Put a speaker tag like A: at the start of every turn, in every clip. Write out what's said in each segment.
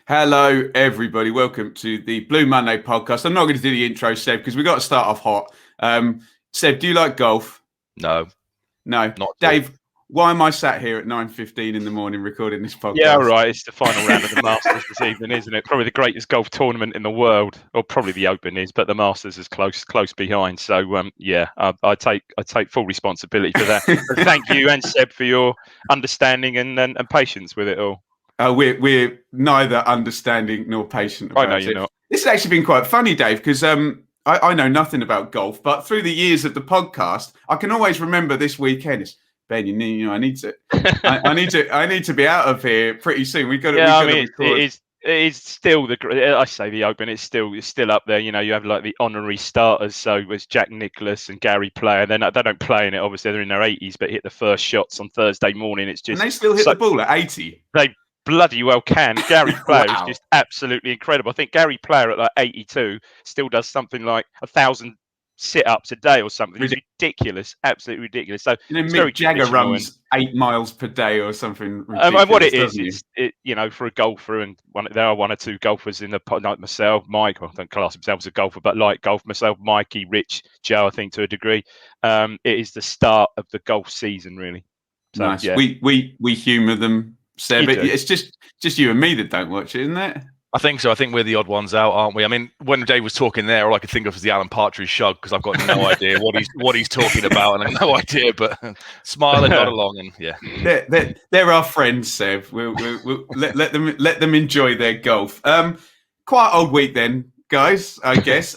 A: Hello, everybody. Welcome to the Blue Monday podcast. I'm not going to do the intro, Seb, because we've got to start off hot. Seb, do you like golf?
B: No.
A: No.
B: Not
A: Dave, why am I sat here at 9:15 in the morning recording this podcast?
C: Yeah, right. It's the final round of the Masters this evening, isn't it? Probably the greatest golf tournament in the world, or probably the Open is, but the Masters is close behind. So, I take full responsibility for that. And thank you and Seb for your understanding and patience with it all.
A: We're neither understanding nor patient about it.
C: I know you're not.
A: This has actually been quite funny, Dave, because I know nothing about golf, but through the years of the podcast, I can always remember this weekend. It's, Ben, I need to, I need to be out of here pretty soon. We've got to.
C: Yeah, it is still I say the Open. It's still up there. You know, you have like the honorary starters. So it was Jack Nicklaus and Gary Player. They don't play in it. Obviously, they're in their 80s, but hit the first shots on Thursday morning. It's just
A: and they still hit the ball at 80.
C: They bloody well can. Gary Player is just absolutely incredible. I think Gary Player at like 82 still does something like 1,000 sit-ups a day or something. It's ridiculous, absolutely ridiculous. So
A: Mick Jagger runs 8 miles per day or something ridiculous.
C: And what it is, for a golfer, and there are one or two golfers in the like myself, Mike. I don't class himself as a golfer, but like golf, myself, Mikey, Rich, Joe, I think to a degree. It is the start of the golf season, really. So,
A: nice.
C: Yeah.
A: We humour them. Seb, it's just you and me that don't watch it, isn't it?
B: I think so. I think we're the odd ones out, aren't we? I mean, when Dave was talking there, all I could think of was the Alan Partridge shrug, because I've got no idea what he's talking about, and I have no idea. But smile and nod along, and yeah,
A: they're our friends, Seb. We'll let them enjoy their golf. Quite old week then, guys, I guess.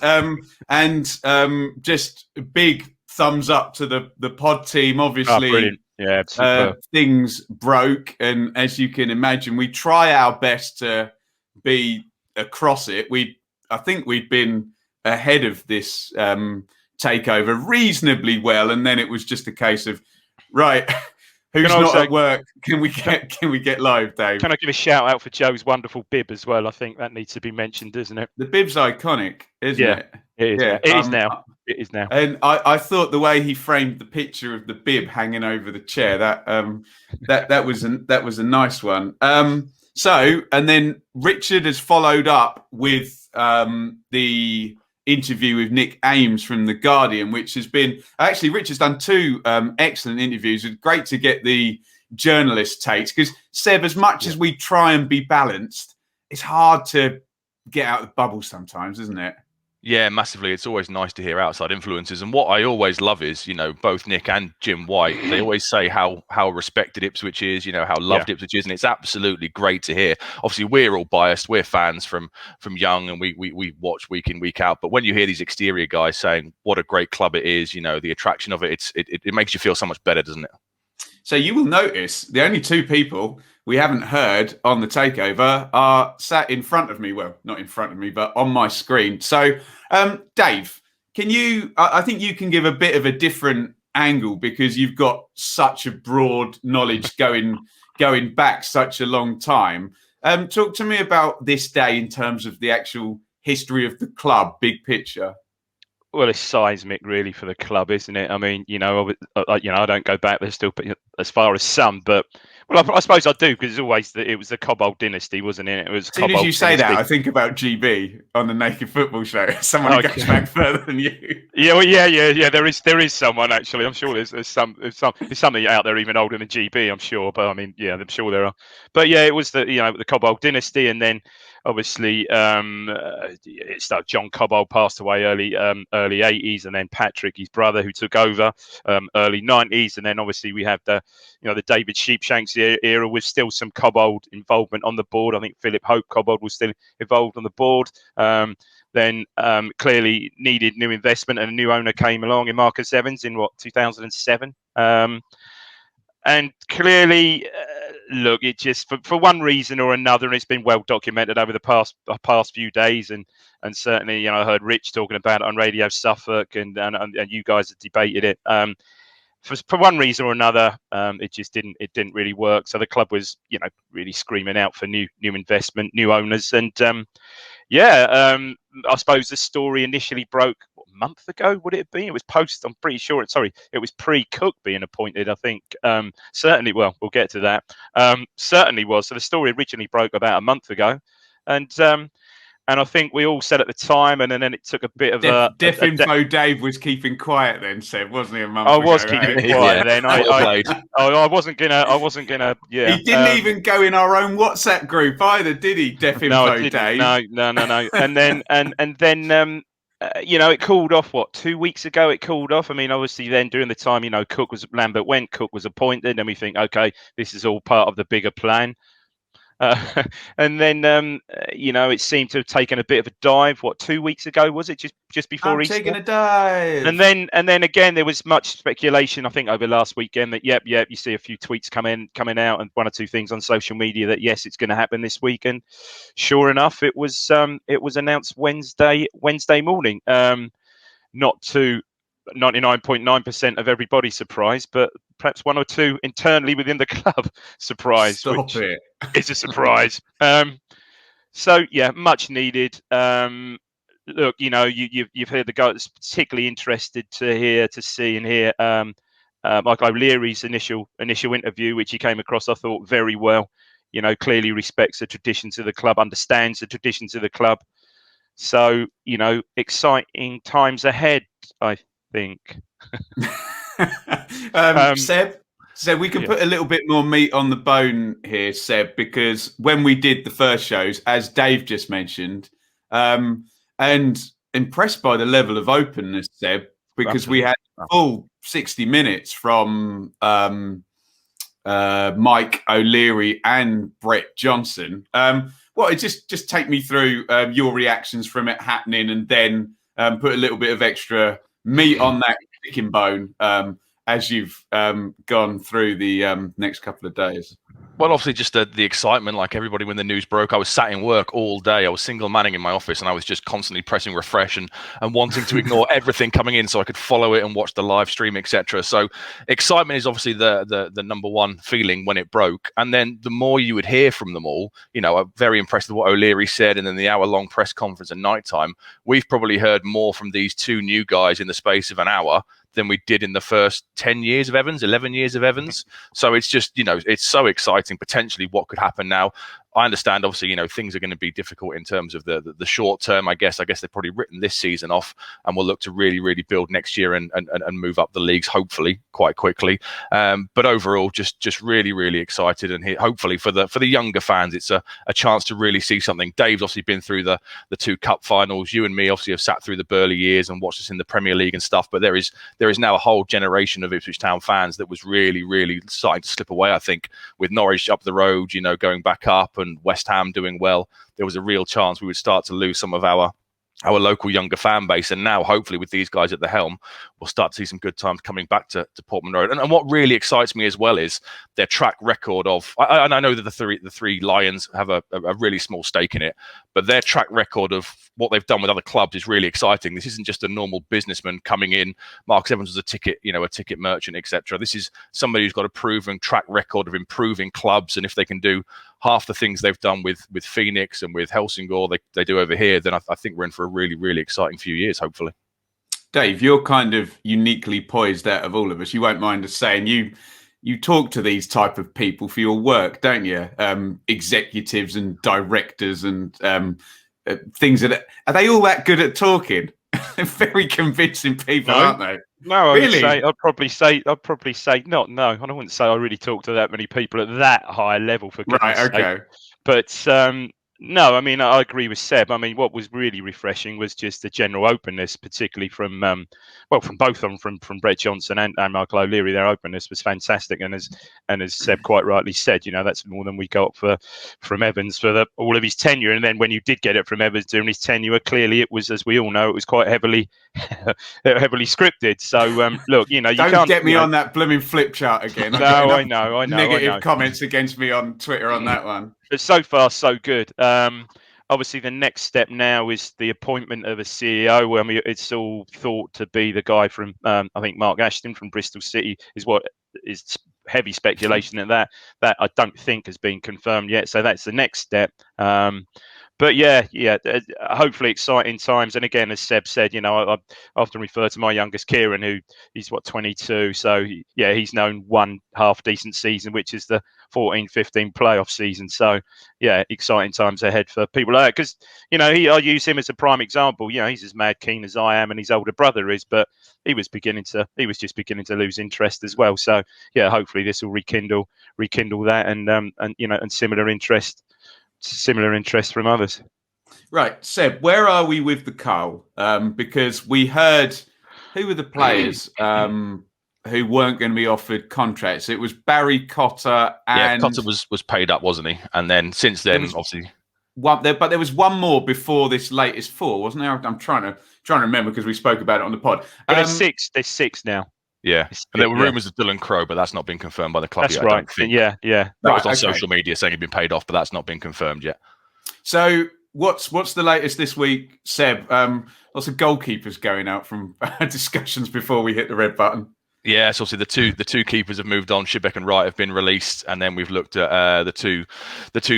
A: Just a big thumbs up to the pod team. Obviously,
C: brilliant. Yeah,
A: things broke, and as you can imagine, we try our best to be across it. I think we'd been ahead of this takeover reasonably well, and then it was just a case of right. Who's not at work? Can we get live, Dave?
C: Can I give a shout out for Joe's wonderful bib as well? I think that needs to be mentioned, doesn't it?
A: The bib's iconic, isn't it?
C: It is. Yeah. It is now. It is now.
A: And I thought the way he framed the picture of the bib hanging over the chair, that was a nice one. So, and then Richard has followed up with the interview with Nick Ames from The Guardian, which has been actually Richard's done 2 excellent interviews. It's great to get the journalist takes, because Seb, as much as we try and be balanced, it's hard to get out of the bubble sometimes, isn't it?
B: Yeah, massively. It's always nice to hear outside influences. And what I always love is, both Nick and Jim White, they always say how respected Ipswich is, how loved Ipswich is. And it's absolutely great to hear. Obviously, we're all biased. We're fans from young, and we watch week in, week out. But when you hear these exterior guys saying what a great club it is, the attraction of it, it makes you feel so much better, doesn't it?
A: So you will notice the only 2 people we haven't heard on the takeover are sat in front of me. Well, not in front of me, but on my screen. So, Dave, I think you can give a bit of a different angle, because you've got such a broad knowledge going back such a long time. Talk to me about this day in terms of the actual history of the club, big picture.
C: Well, it's seismic, really, for the club, isn't it? I mean, I don't go back there still as far as some, but I suppose I do, because it was the Cobbold dynasty, wasn't it? It was.
A: As soon as you say that, I think about GB on the Naked Football Show. Someone who goes back further than you.
C: Yeah, well, yeah. There is someone, actually. I'm sure there's somebody out there even older than GB. I'm sure, but I mean, yeah, I'm sure there are. But yeah, it was the Cobbold dynasty, and then obviously it started. John Cobbold passed away early 80s, and then Patrick, his brother, who took over early 90s, and then obviously we have the David Sheepshanks era with still some Cobbold involvement on the board. I think Philip Hope Cobbold was still involved on the board. Then clearly needed new investment, and a new owner came along in Marcus Evans in 2007. And clearly, look, it just for one reason or another, and it's been well documented over the past few days, and certainly, I heard Rich talking about it on Radio Suffolk, and you guys have debated it. For one reason or another, it didn't really work. So the club was, really screaming out for new investment, new owners, and I suppose the story initially broke a month ago. Would it have been? It was post. I'm pretty sure it was pre-Cook being appointed. I think certainly. Well, we'll get to that. Certainly was. So the story originally broke about a month ago. And I think we all said at the time, and then it took a bit of
A: Def Info Dave was keeping quiet then, Seb, wasn't he? A month
C: I
A: ago,
C: was keeping
A: right?
C: quiet then.
B: Well played.
C: I wasn't gonna. Yeah.
A: He didn't even go in our own WhatsApp group either, did he? Def
C: No, I
A: Info
C: didn't.
A: Dave.
C: No. And then it cooled off. What, 2 weeks ago? It cooled off. I mean, obviously, then during the time, Lambert went, Cook was appointed, and we think, okay, this is all part of the bigger plan. And then it seemed to have taken a bit of a dive. What, 2 weeks ago was it? Just before
A: I'm
C: Easter?
A: taking a dive.
C: And then again, there was much speculation. I think over last weekend that yep, you see a few tweets coming out, and one or two things on social media that yes, it's going to happen this week. And sure enough, it was announced Wednesday morning. Not to 99.9% of everybody's surprise, but perhaps one or two internally within the club surprised.
A: Stop it.
C: It's a surprise. So yeah, much needed. Look, you've heard the guy that's particularly interested to see and hear Michael O'Leary's initial interview, which he came across, I thought, very well. Clearly respects the traditions of the club, understands the traditions of the club. So, exciting times ahead, I think.
A: Seb, we can put a little bit more meat on the bone here, Seb, because when we did the first shows, as Dave just mentioned, and impressed by the level of openness, Seb, because we had full 60 minutes from Mike O'Leary and Brett Johnson. Just take me through your reactions from it happening, and then put a little bit of extra meat on that chicken bone as you've gone through the next couple of days.
B: Well, obviously, just the excitement, like everybody when the news broke. I was sat in work all day. I was single manning in my office, and I was just constantly pressing refresh and wanting to ignore everything coming in so I could follow it and watch the live stream, etc. So excitement is obviously the number one feeling when it broke. And then the more you would hear from them all, I'm very impressed with what O'Leary said. And then the hour-long press conference at night time, we've probably heard more from these two new guys in the space of an hour than we did in the first 10 years of Evans, 11 years of Evans. So it's just, it's so exciting potentially what could happen now. I understand, obviously, things are going to be difficult in terms of the short term. I guess they've probably written this season off, and we'll look to really, really build next year and move up the leagues, hopefully, quite quickly. But overall, just really, really excited, and hopefully for the younger fans, it's a chance to really see something. Dave's obviously been through the two cup finals. You and me obviously have sat through the Burley years and watched us in the Premier League and stuff. But there is now a whole generation of Ipswich Town fans that was really, really starting to slip away. I think with Norwich up the road, going back up, and West Ham doing well, there was a real chance we would start to lose some of our local younger fan base. And now, hopefully, with these guys at the helm, we'll start to see some good times coming back to Portman Road. And what really excites me as well is their track record of, and I know that the three Lions have a really small stake in it, but their track record of what they've done with other clubs is really exciting. This isn't just a normal businessman coming in. Marcus Evans was a ticket merchant, etc. This is somebody who's got a proven track record of improving clubs, and if they can do half the things they've done with Phoenix and with Helsingør, they do over here, then I think we're in for a really, really exciting few years, hopefully.
A: Dave, you're kind of uniquely poised out of all of us. You won't mind us saying you talk to these type of people for your work, don't you? Executives and directors and things that are they all that good at talking? Very convincing people, aren't they?
C: No,
A: really?
C: I'd probably say not. No, I wouldn't say I really talk to that many people at that high level, for goodness sake.
A: Right, okay.
C: But no, I mean, I agree with Seb. I mean, what was really refreshing was just the general openness, particularly from both of them, from Brett Johnson and Michael O'Leary. Their openness was fantastic, and as Seb quite rightly said, that's more than we got from Evans for all of his tenure. And then when you did get it from Evans during his tenure, clearly it was, as we all know, it was quite heavily scripted. So look, you
A: don't
C: can't
A: get me on that blooming flip chart again.
C: No, I know.
A: Negative comments against me on Twitter on that one.
C: But so far, so good. Obviously, the next step now is the appointment of a CEO. I mean, it's all thought to be the guy from, I think, Mark Ashton from Bristol City is what is heavy speculation, and that I don't think has been confirmed yet. So that's the next step. but yeah, hopefully exciting times. And again, as Seb said, I often refer to my youngest Kieran, who he's 22. So yeah, he's known one half decent season, which is the 14-15 playoff season. So yeah, exciting times ahead for people like that. Because I use him as a prime example. He's as mad keen as I am, and his older brother is, but he was just beginning to lose interest as well. So yeah, hopefully this will rekindle that, and similar interest from others.
A: Right, Seb, where are we with the Cull? Because we heard who were the players who weren't going to be offered contracts. It was Barry Cotter, and
B: Cotter was paid up, wasn't he? And then since then, obviously,
A: but there was one more before this latest four, wasn't there? I'm trying to remember because we spoke about it on the pod.
C: But there's six. There's six now.
B: Yeah, and there were rumours of Dylan Crow, but that's not been confirmed by the club
C: yet.
B: That's
C: right.
B: I don't think.
C: Yeah.
B: That was on social media saying he'd been paid off, but that's not been confirmed yet.
A: So what's the latest this week, Seb? Lots of goalkeepers going out from discussions before we hit the red button.
B: Yeah, so obviously the two keepers have moved on. Shibbeck and Wright have been released, and then we've looked at the two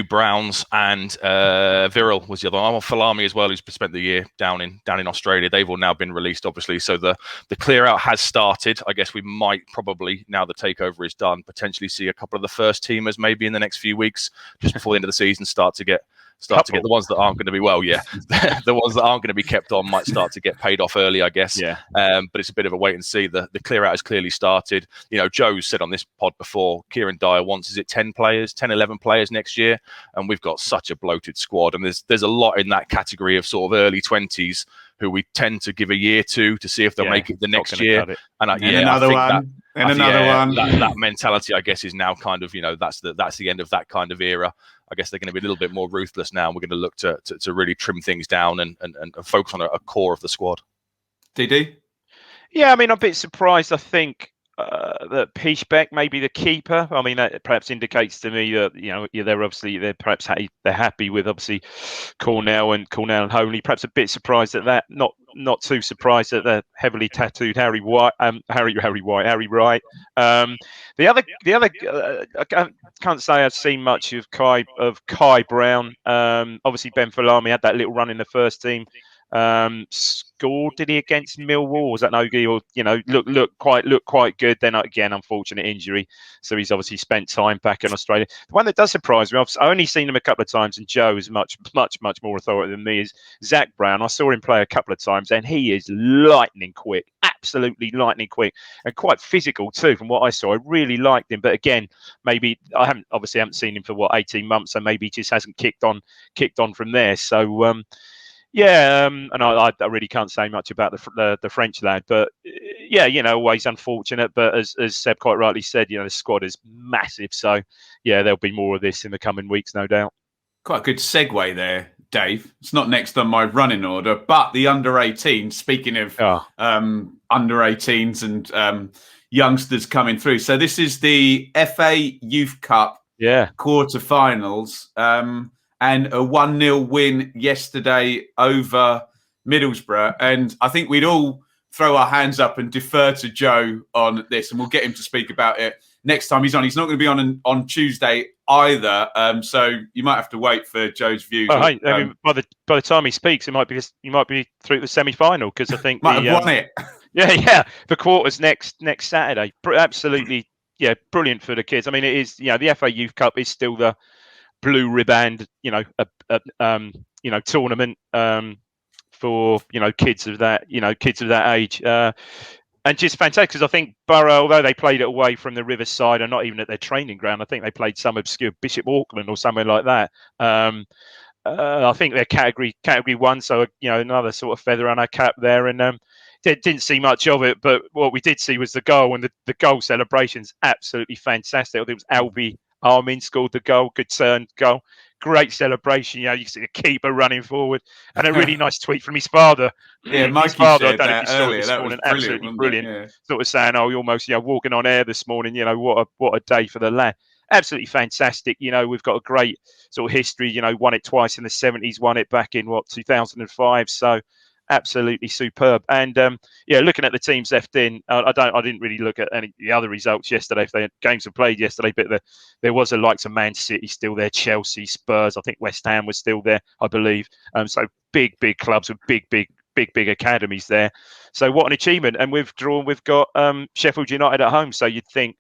B: Browns, and Viral was the other one. Falami as well, who's spent the year down in Australia. They've all now been released, obviously. So the clear out has started. I guess we might probably, now the takeover is done, potentially see a couple of the first teamers maybe in the next few weeks, just before the end of the season, start to get the ones that aren't going to be the ones that aren't going to be kept on might start to get paid off early, I guess.
C: Yeah.
B: But it's a bit of a wait and see. The clear out has clearly started. Joe's said on this pod before, Kieran Dyer wants 10, 11 players next year, and we've got such a bloated squad, and there's a lot in that category of sort of early 20s who we tend to give a year to see if they'll make it the next year.
A: Another one.
B: That mentality, I guess, is now kind of, that's the end of that kind of era. I guess they're going to be a little bit more ruthless now. We're going to look to really trim things down and focus on a core of the squad.
A: DD?
C: Yeah, I mean, I'm a bit surprised. I think that Pichbeck may be the keeper. I mean, that perhaps indicates to me that they're happy with obviously Cornell and Holney. Perhaps a bit surprised at that. Not too surprised at the heavily tattooed Harry Wright. The other, I can't say I've seen much of Kai Brown. Obviously Ben Falami had that little run in the first team. Scored, did he, against Millwall? Was that Nogi? Or look quite good. Then again, unfortunate injury. So he's obviously spent time back in Australia. The one that does surprise me, I've only seen him a couple of times, and Joe is much more authority than me, is Zach Brown. I saw him play a couple of times, and he is lightning quick, absolutely lightning quick, and quite physical too. From what I saw, I really liked him. But again, maybe I haven't seen him for 18 months, so maybe he just hasn't kicked on from there. So. And I really can't say much about the French lad, but always unfortunate. But as Seb quite rightly said, the squad is massive, so there'll be more of this in the coming weeks, no doubt.
A: Quite a good segue there, Dave. It's not next on my running order, but the under-18s. Speaking of under-18s and youngsters coming through, so this is the FA Youth Cup quarterfinals. And a 1-0 win yesterday over Middlesbrough. And I think we'd all throw our hands up and defer to Joe on this, and we'll get him to speak about it next time he's on. He's not going to be on Tuesday either, so you might have to wait for Joe's views.
C: I mean, by the time he speaks, you might be through the semi-final, because I think
A: might have won it.
C: The quarters next Saturday. Absolutely, brilliant for the kids. I mean, it is. The FA Youth Cup is still the blue ribbon, tournament for kids of that age, and just fantastic, because I think Borough, although they played it away from the Riverside and not even at their training ground, I think they played some obscure Bishop Auckland or somewhere like that. I think they're category 1, so another sort of feather on our cap there, and didn't see much of it, but what we did see was the goal, and the goal celebrations absolutely fantastic. I think it was Albie Armin scored the goal, good turn goal, great celebration. You can see the keeper running forward, and a really nice tweet from his father.
A: Yeah, Mikey shared that earlier. That was
C: absolutely brilliant. Sort of saying, "Oh, you're almost walking on air this morning." What a day for the lad. Absolutely fantastic. We've got a great sort of history. Won it twice in the 70s, won it back in 2005. So absolutely superb. And looking at the teams left in, I didn't really look at any of the other results yesterday. If games were played yesterday, but there was a likes of Man City still there, Chelsea, Spurs. I think West Ham was still there, I believe. So big clubs with big academies there. So what an achievement! And we've got Sheffield United at home. So you'd think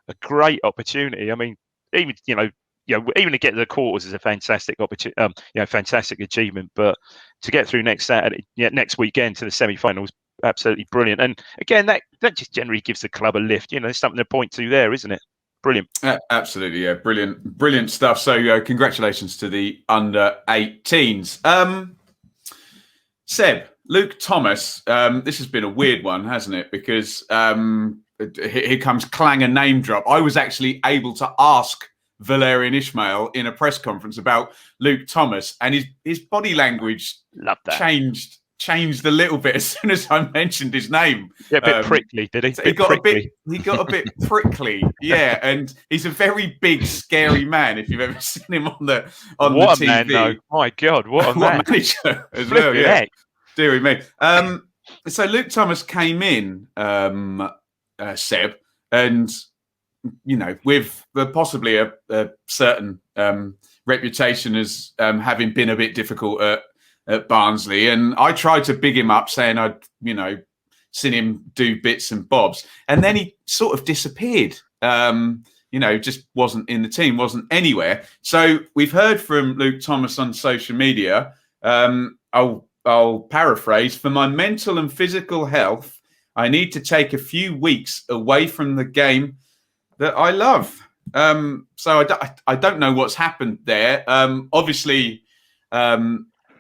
C: a great opportunity. I mean, even even to get to the quarters is a fantastic opportunity. Fantastic achievement. But to get through next weekend to the semi-finals, absolutely brilliant. And again, that just generally gives the club a lift. There's something to point to there, isn't it? Brilliant.
A: Absolutely, yeah, brilliant stuff. So congratulations to the under-18s. Seb, Luke Thomas. This has been a weird one, hasn't it? Because here comes clanger name drop. I was actually able to ask Valerian Ismail in a press conference about Luke Thomas, and his body language changed a little bit as soon as I mentioned his name.
C: Yeah, a bit prickly, did he?
A: He got a bit prickly, yeah. And he's a very big, scary man. If you've ever seen him on the TV,
C: man, though. My God, what a man!
A: Manager as well, yeah. Deary me. So Luke Thomas came in, Seb, and with possibly a certain reputation as having been a bit difficult at Barnsley, and I tried to big him up, saying I'd seen him do bits and bobs, and then he sort of disappeared. Just wasn't in the team, wasn't anywhere. So we've heard from Luke Thomas on social media. I'll paraphrase: for my mental and physical health, I need to take a few weeks away from the game that I love. So I don't know what's happened there. Obviously,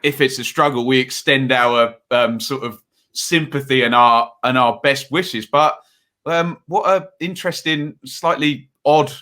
A: if it's a struggle, we extend our sort of sympathy and our best wishes. But what a interesting, slightly odd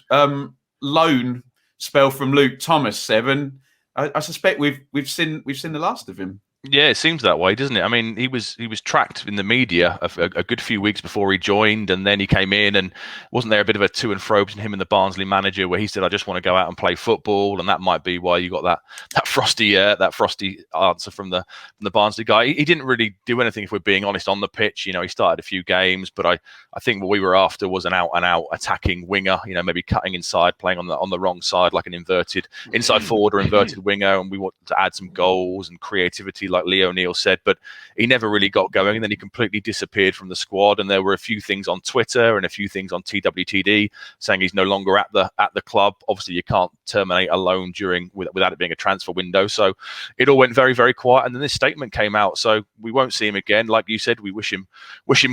A: loan spell from Luke Thomas, Seven. I suspect we've seen the last of him.
B: Yeah, it seems that way, doesn't it? I mean, he was tracked in the media a good few weeks before he joined, and then he came in, and wasn't there a bit of a to and fro between him and the Barnsley manager, where he said, "I just want to go out and play football," and that might be why you got that frosty answer from the Barnsley guy. He didn't really do anything, if we're being honest, on the pitch. He started a few games, but I think what we were after was an out and out attacking winger. Maybe cutting inside, playing on the wrong side, like an inverted inside forward or inverted winger, and we wanted to add some goals and creativity, like Lee O'Neill said, but he never really got going, and then he completely disappeared from the squad. And there were a few things on Twitter and a few things on TWTD saying he's no longer at the club. Obviously, you can't terminate a loan without it being a transfer window, so it all went very, very quiet. And then this statement came out, so we won't see him again. Like you said, we wish him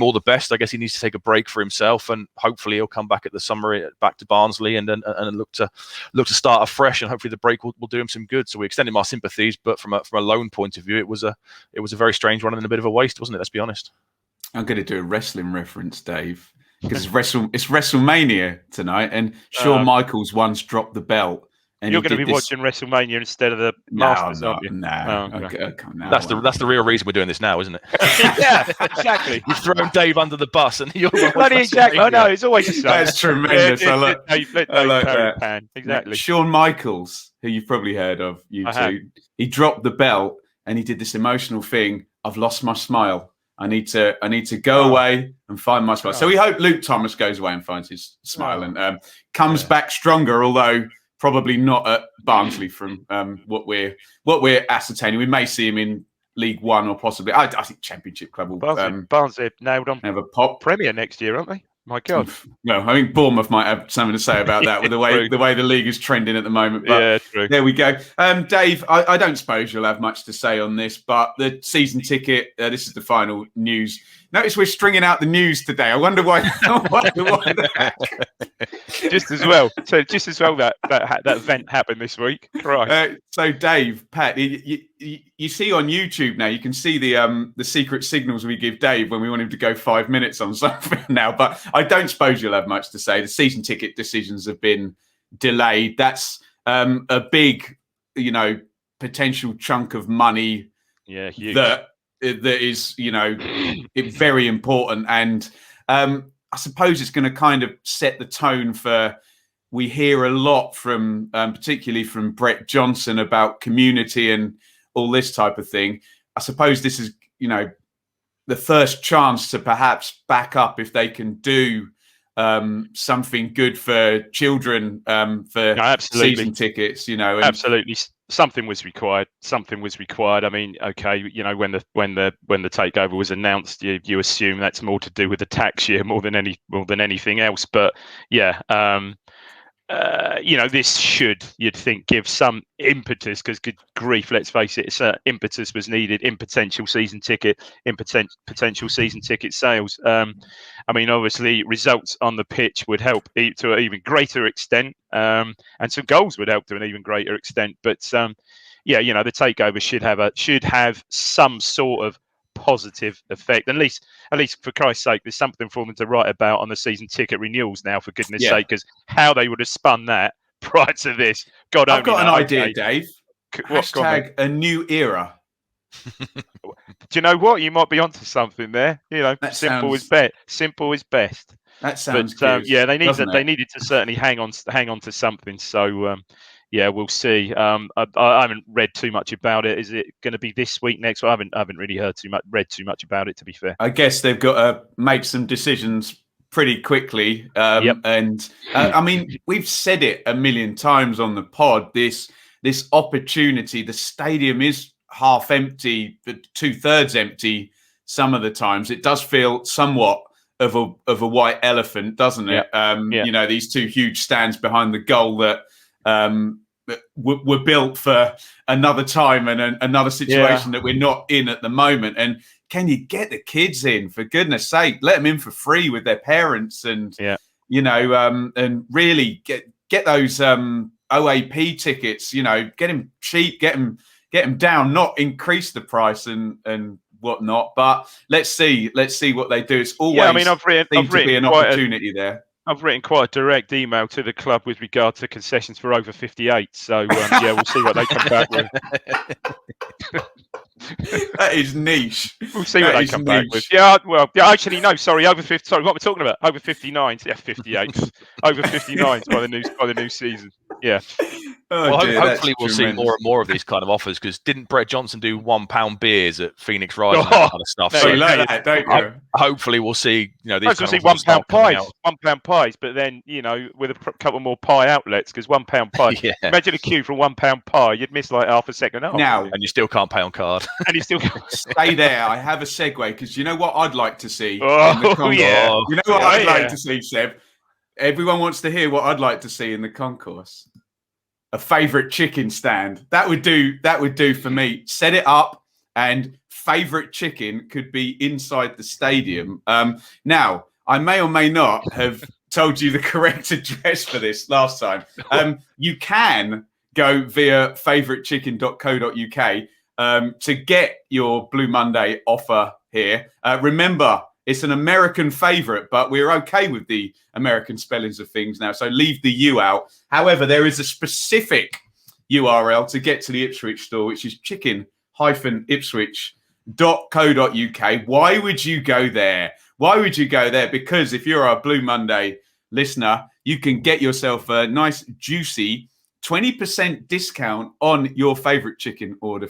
B: all the best. I guess he needs to take a break for himself, and hopefully he'll come back at the summer, back to Barnsley, and look to start afresh. And hopefully the break will do him some good. So we extend him our sympathies, but from a loan point of view, it was a very strange one and a bit of a waste, wasn't it? Let's be honest.
A: I'm going to do a wrestling reference, Dave, because it's WrestleMania tonight, and Shawn Michaels once dropped the belt. And
C: you're going to be watching WrestleMania instead of the Masters, aren't you?
A: No.
B: That's the real reason we're doing this now, isn't it?
C: Yeah, exactly.
B: You've thrown Dave under the bus, and you're
C: exactly. I know, it's always the same.
A: That's tremendous. I like that.
C: Exactly.
A: Shawn Michaels, who you've probably heard of, he dropped the belt, and he did this emotional thing. I've lost my smile. I need to go away and find my smile. So we hope Luke Thomas goes away and finds his smile and comes back stronger, although probably not at Barnsley from what we're ascertaining. We may see him in League One or possibly I think Championship club will
C: Barnsley nailed on
A: have a pop
C: Premier next year, aren't they? My God.
A: No, I think Bournemouth might have something to say about that with the way the league is trending at the moment. But
C: yeah, true.
A: There we go. Dave, I don't suppose you'll have much to say on this, but the season ticket, this is the final news. Notice we're stringing out the news today. I wonder why.
C: Just as well that event happened this week. Right.
A: So Dave, Pat, you see on YouTube now, you can see the secret signals we give Dave when we want him to go 5 minutes on something now. But I don't suppose you'll have much to say. The season ticket decisions have been delayed. That's a big, potential chunk of money.
C: Yeah, huge.
A: That is, very important. And I suppose it's going to kind of set the tone for, we hear a lot from, particularly from Brett Johnson, about community and all this type of thing. I suppose this is, the first chance to perhaps back up if they can do something good for children for season tickets.
C: Absolutely, something was required. I mean, okay, when the takeover was announced, you assume that's more to do with the tax year more than anything else. But yeah. This should, you'd think, give some impetus, because good grief, let's face it, impetus was needed in potential season ticket sales. I mean, obviously, results on the pitch would help to an even greater extent, and some goals would help to an even greater extent. But the takeover should have some sort of positive effect. At least for Christ's sake, there's something for them to write about on the season ticket renewals now, for goodness sake, because how they would have spun that prior to this, God only knows.
A: I've got an idea, Dave. Hashtag a new era.
C: Do you know what? You might be onto something there. Simple is best.
A: That sounds
C: good.
A: Yeah,
C: they needed to certainly hang on to something. So we'll see. I haven't read too much about it. Is it going to be this week, next? Well, I haven't really read too much about it, to be fair.
A: I guess they've got to make some decisions pretty quickly. And I mean, we've said it a million times on the pod. This opportunity. The stadium is half empty, but 2/3 empty. Some of the times, it does feel somewhat of a white elephant, doesn't it? These two huge stands behind the goal that were built for another time and another situation that we're not in at the moment. And can you get the kids in, for goodness sake? Let them in for free with their parents, and and really get those OAP tickets. Get them cheap, get them down, not increase the price and whatnot. But let's see what they do. It's always I've written to be an opportunity there.
C: I've written quite a direct email to the club with regard to concessions for over 58. So we'll see what they come back with.
A: That is niche.
C: We'll see what they come back with. Actually, no, sorry, over 50. Sorry, what we're talking about? Over 59. Yeah, 58. Over 59 by the new season. Yeah.
B: Hopefully we'll see more and more of these kind of offers, because didn't Brett Johnson do £1 beers at Phoenix Rise and that kind of stuff?
A: So don't you?
B: Hopefully we'll see these kind of
C: £1 pies, £1 pies, but then with a couple more pie outlets, because £1 pie. Imagine a queue for £1 pie, you'd miss like half a second half.
A: Now,
B: and you still can't pay on card.
C: And you still can't
A: stay there. I have a segue, because you know what I'd like to see.
C: You know
A: what I'd like to see, Seb. Everyone wants to hear what I'd like to see in the concourse. A favourite chicken stand. That would do for me. Set it up, and favourite chicken could be inside the stadium. Now, I may or may not have told you the correct address for this last time. You can go via favouritechicken.co.uk to get your Blue Monday offer here. Remember, it's an American favourite, but we're okay with the American spellings of things now, so leave the U out. However, there is a specific URL to get to the Ipswich store, which is chicken-ipswich.co.uk. Why would you go there? Because if you're a Blue Monday listener, you can get yourself a nice, juicy 20% discount on your favourite chicken order.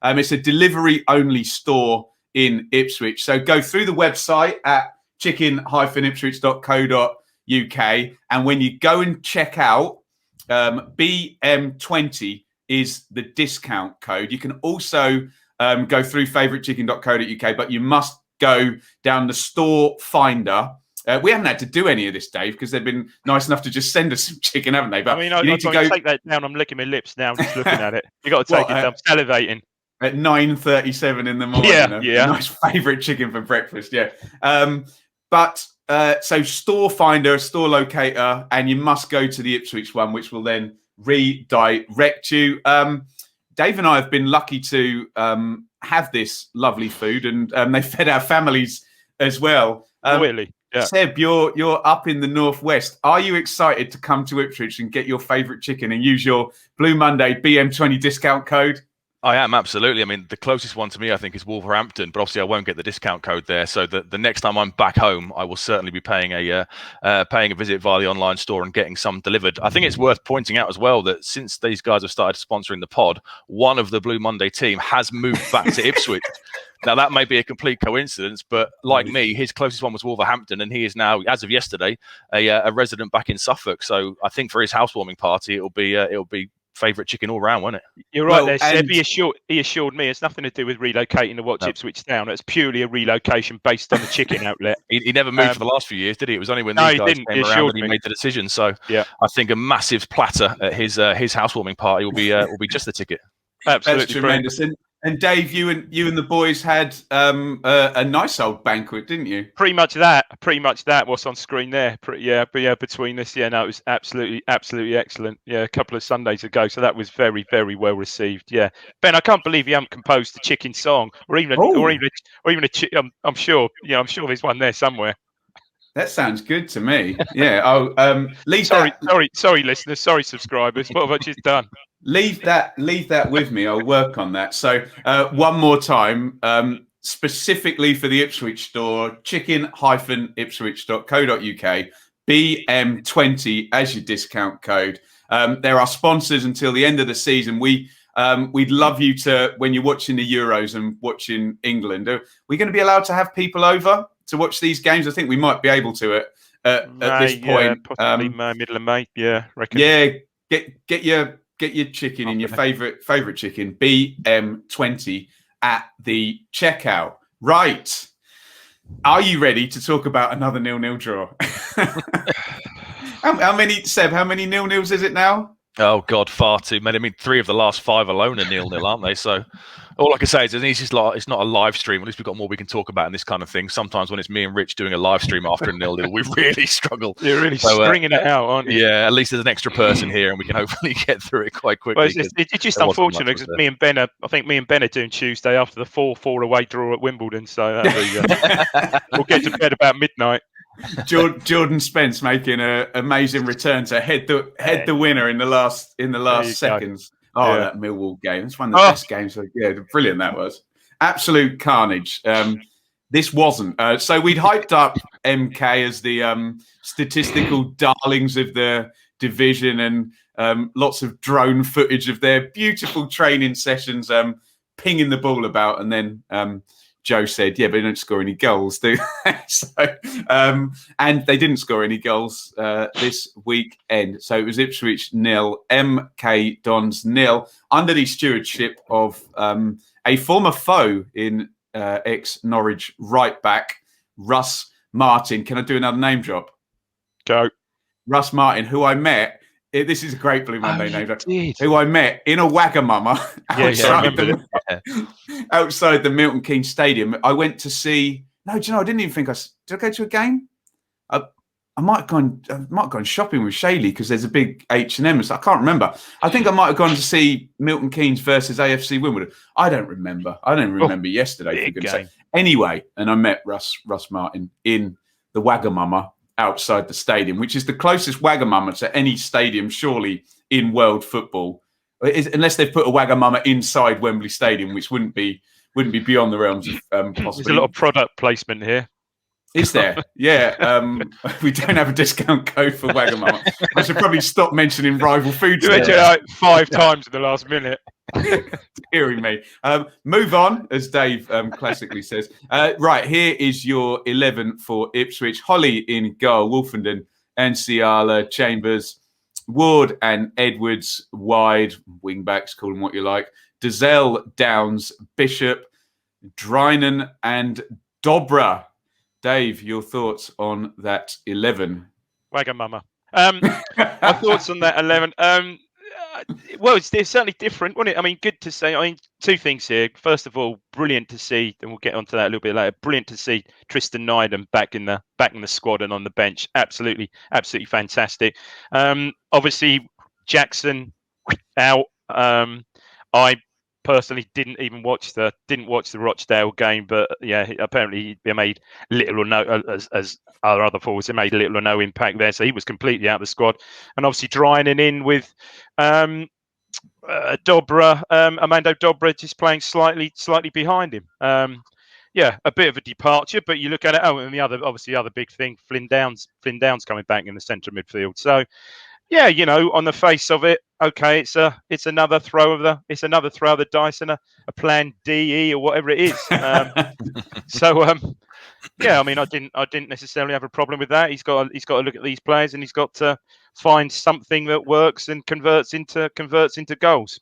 A: It's a delivery-only store in Ipswich. So go through the website at chicken-ipswich.co.uk, and when you go and check out, BM20 is the discount code. You can also go through favouritechicken.co.uk, but you must go down the store finder. We haven't had to do any of this, Dave, because they've been nice enough to just send us some chicken, haven't they? But
C: I need to go take that down. I'm licking my lips now, just looking at it. You got to take it down. Salivating.
A: At 9:37 in the morning.
C: Yeah.
A: Nice favourite chicken for breakfast. Yeah. So store finder, store locator, and you must go to the Ipswich one, which will then redirect you. Dave and I have been lucky to have this lovely food, and they fed our families as well.
C: Really? Yeah.
A: Seb, you're up in the northwest. Are you excited to come to Ipswich and get your favourite chicken and use your Blue Monday BM20 discount code?
B: I am, absolutely. I mean, the closest one to me, I think, is Wolverhampton, but obviously I won't get the discount code there. So the next time I'm back home, I will certainly be paying a visit via the online store and getting some delivered. I think it's worth pointing out as well that since these guys have started sponsoring the pod, one of the Blue Monday team has moved back to Ipswich Now, that may be a complete coincidence, but like me, his closest one was Wolverhampton, and he is now, as of yesterday, a resident back in Suffolk. So I think for his housewarming party, it'll be favourite chicken all round, won't it?
C: You're right there, Seb. He assured me it's nothing to do with relocating to watch Ipswich Town. It's purely a relocation based on the chicken outlet.
B: He never moved for the last few years, did he? It was only when these guys came around that he made the decision. So I think a massive platter at his housewarming party will be just the ticket.
A: Absolutely. That's tremendous. And Dave, you and the boys had a nice old banquet, didn't you?
C: Pretty much that. What's on screen there? Between us, no, it was absolutely excellent. Yeah, a couple of Sundays ago, so that was very, very well received. Yeah, Ben, I can't believe you haven't composed a chicken song, or even a chicken. I'm sure. Yeah, I'm sure there's one there somewhere.
A: That sounds good to me. Yeah.
C: Sorry, listeners. Sorry, subscribers. What have I just done?
A: Leave that with me. I'll work on that. So one more time, specifically for the Ipswich store, chicken-ipswich.co.uk, BM20 as your discount code. There are sponsors until the end of the season. We'd love you to, when you're watching the Euros and watching England, are we going to be allowed to have people over to watch these games? I think we might be able to at this point.
C: Possibly middle of May. Yeah, reckon.
A: Yeah, get your chicken in your favorite chicken, BM20 at the checkout. Right. Are you ready to talk about another 0-0 draw? How many 0-0s is it now?
B: Oh God, far too many. I mean, 3 of the last 5 alone are 0-0, aren't they? So all I can say is it's not a live stream. At least we've got more we can talk about in this kind of thing. Sometimes when it's me and Rich doing a live stream after a 0-0, we really struggle.
C: You're really stringing it out, aren't you?
B: Yeah, at least there's an extra person here, and we can hopefully get through it quite quickly.
C: Well, it's just unfortunate because me and Ben are doing Tuesday after the 4-4 away draw at Wimbledon. So we'll get to bed about midnight.
A: Jordan Spence making an amazing return to head the winner in the last seconds. Go. That Millwall game. It's one of the best games. Yeah, brilliant that was. Absolute carnage. This wasn't. So we'd hyped up MK as the statistical darlings of the division, and lots of drone footage of their beautiful training sessions, pinging the ball about, and then Joe said, "Yeah, but they don't score any goals, do they?" And they didn't score any goals this weekend. So it was Ipswich 0, MK Dons 0, under the stewardship of a former foe in ex-Norwich right back, Russ Martin. Can I do another name drop?
C: Go.
A: Russ Martin, who I met. This is a great Blue Monday name drop. Who I met in a Wagamama outside the Milton Keynes Stadium. I went to see. No, do you know? I didn't even think did I go to a game? I might have gone shopping with Shaylee because there's a big H&M. So I can't remember. I think I might have gone to see Milton Keynes versus AFC Wimbledon. I don't remember. I don't remember yesterday. For goodness sake. Anyway, and I met Russ Martin in the Wagamama outside the stadium, which is the closest Wagamama to any stadium, surely, in world football, unless they've put a Wagamama inside Wembley Stadium, which wouldn't be beyond the realms of possibility.
C: There's a lot of product placement here.
A: Is there? Yeah. We don't have a discount code for Wagamama. I should probably stop mentioning rival foods.
C: You mentioned like 5 times in the last minute.
A: Hearing me. Move on, as Dave classically says. Right, here is your 11 for Ipswich. Holly in goal, Wolfenden, Enciala, Chambers, Ward and Edwards wide, wing backs, call them what you like. Dazelle, Downs, Bishop, Drinan and Dobra. Dave, your thoughts on that 11?
C: Wagamama. My thoughts on that 11. Well, it's certainly different, wasn't it? I mean, good to see. I mean, 2 things here. First of all, brilliant to see, and we'll get onto that a little bit later. Brilliant to see Tristan Nyden back in the squad and on the bench. Absolutely fantastic. Obviously, Jackson out. I personally didn't watch the Rochdale game, but yeah, apparently he made little or no, as our other forwards, he made little or no impact there, so he was completely out of the squad. And obviously Drinan in with Dobra, Armando Dobra, just playing slightly behind him. Yeah, a bit of a departure, but you look at it. Oh, and the other big thing, Flynn Downs coming back in the centre midfield. So yeah, on the face of it, okay, it's another throw of the dice and a plan D, E, or whatever it is. Yeah, I mean, I didn't necessarily have a problem with that. He's got to look at these players, and he's got to find something that works and converts into goals.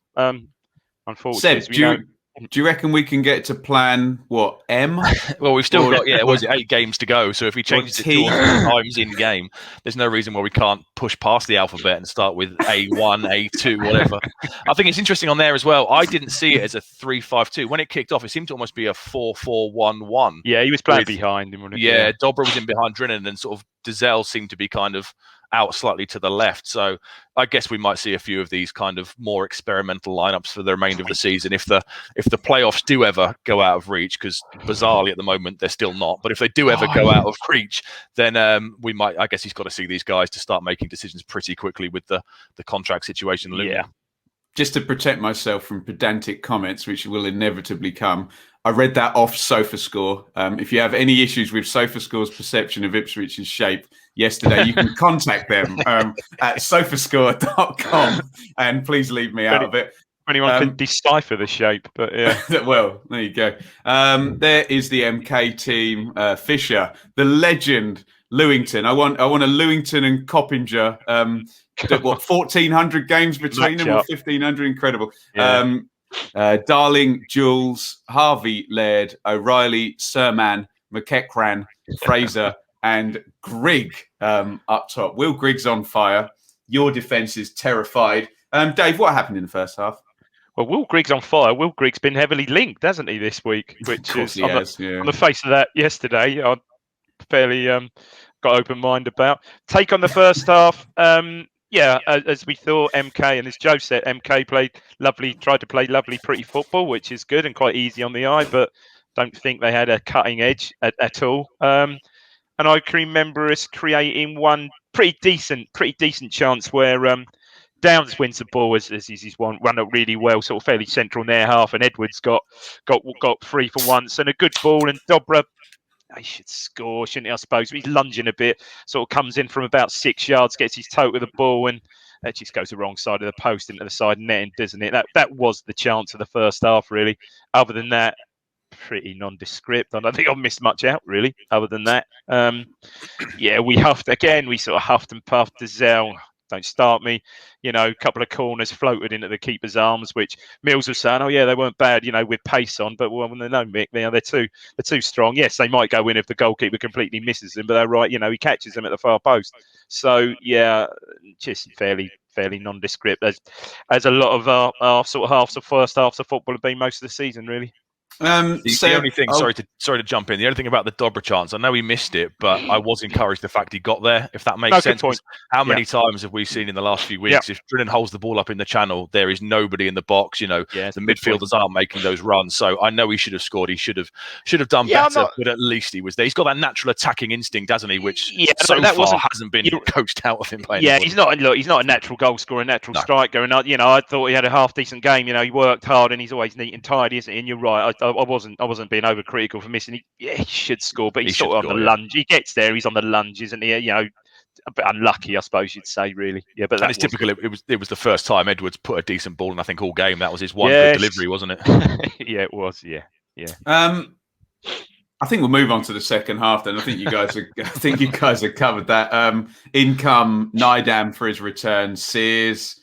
C: Unfortunately,
A: Seb, do you reckon we can get to plan what, M?
B: Well, we've still got 8 games to go. So if he changes it 2 or 3 times in game, there's no reason why we can't push past the alphabet and start with A1, A2, whatever. I think it's interesting on there as well. I didn't see it as a 3-5-2 when it kicked off. It seemed to almost be a 4-4-1-1.
C: Yeah, he was playing behind him.
B: Yeah, Dobra was in behind Drinnan, and sort of Dizelle seemed to be kind of out slightly to the left. So I guess we might see a few of these kind of more experimental lineups for the remainder of the season if the playoffs do ever go out of reach, because bizarrely at the moment they're still not, but if they do ever go out of reach, then we might, I guess he's got to see these guys to start making decisions pretty quickly with the contract situation looming.
C: Yeah.
A: Just to protect myself from pedantic comments, which will inevitably come, I read that off SofaScore. If you have any issues with SofaScore's perception of Ipswich's shape yesterday, you can contact them at sofascore.com, and please leave me out of it.
C: Anyone can decipher the shape, but yeah.
A: Well, there you go. There is the MK team. Fisher, the legend, Lewington. I want a Lewington and Coppinger. 1,400 games between them, or 1,500? Incredible. Yeah. Darling, Jules, Harvey, Laird, O'Reilly, Serman, McEachran, Fraser, and Grigg up top. Will Grigg's on fire. Your defence is terrified. Dave, what happened in the first half?
C: Well, Will Grigg's on fire. Will Grigg's been heavily linked, hasn't he, this week? Which is on the face of that yesterday. I fairly got open mind about. Take on the first half. Yeah, as we thought, MK, and as Joe said, MK tried to play lovely, pretty football, which is good and quite easy on the eye, but don't think they had a cutting edge at all. And I can remember us creating one pretty decent chance where Downs wins the ball as he's run up really well, sort of fairly central in their half, and Edwards got free for once, and a good ball, and Dobra, he should score, shouldn't he, I suppose? He's lunging a bit, sort of comes in from about 6 yards, gets his toe with the ball, and that just goes the wrong side of the post into the side netting, doesn't it? That was the chance of the first half, really. Other than that, pretty nondescript. I don't think I've missed much out, really, other than that. Yeah, we sort of huffed and puffed. Dizelle, don't start me. A couple of corners floated into the keeper's arms, which Mills was saying, oh yeah, they weren't bad, with pace on, but well, no, Mick, they're too strong. Yes, they might go in if the goalkeeper completely misses them, but they're right, he catches them at the far post. So yeah, just fairly nondescript, as a lot of our sort of halves of first halves of football have been most of the season, really.
B: The only thing, sorry to jump in. The only thing about the Dobra chance, I know he missed it, but I was encouraged the fact he got there. If that makes sense. How many times have we seen in the last few weeks? If Drinnan holds the ball up in the channel, there is nobody in the box. The midfielders aren't making those runs. So I know he should have scored. He should have done better, but at least he was there. He's got that natural attacking instinct, hasn't he? Which so far hasn't been coached out of him playing.
C: Yeah, he's not a natural goal scorer, a natural striker. And I thought he had a half decent game. He worked hard and he's always neat and tidy, isn't he? And you're right. I wasn't being overcritical for missing. He should score, but he's sort of on the lunge. He gets there. He's on the lunge, isn't he? A bit unlucky, I suppose you'd say, really. Yeah, but
B: it's typical. It was the first time Edwards put a decent ball in, I think, all game. That was his one good delivery, wasn't it?
C: Yeah, it was. Yeah.
A: I think we'll move on to the second half then. I think you guys have covered that. In come Nidam for his return. Sears,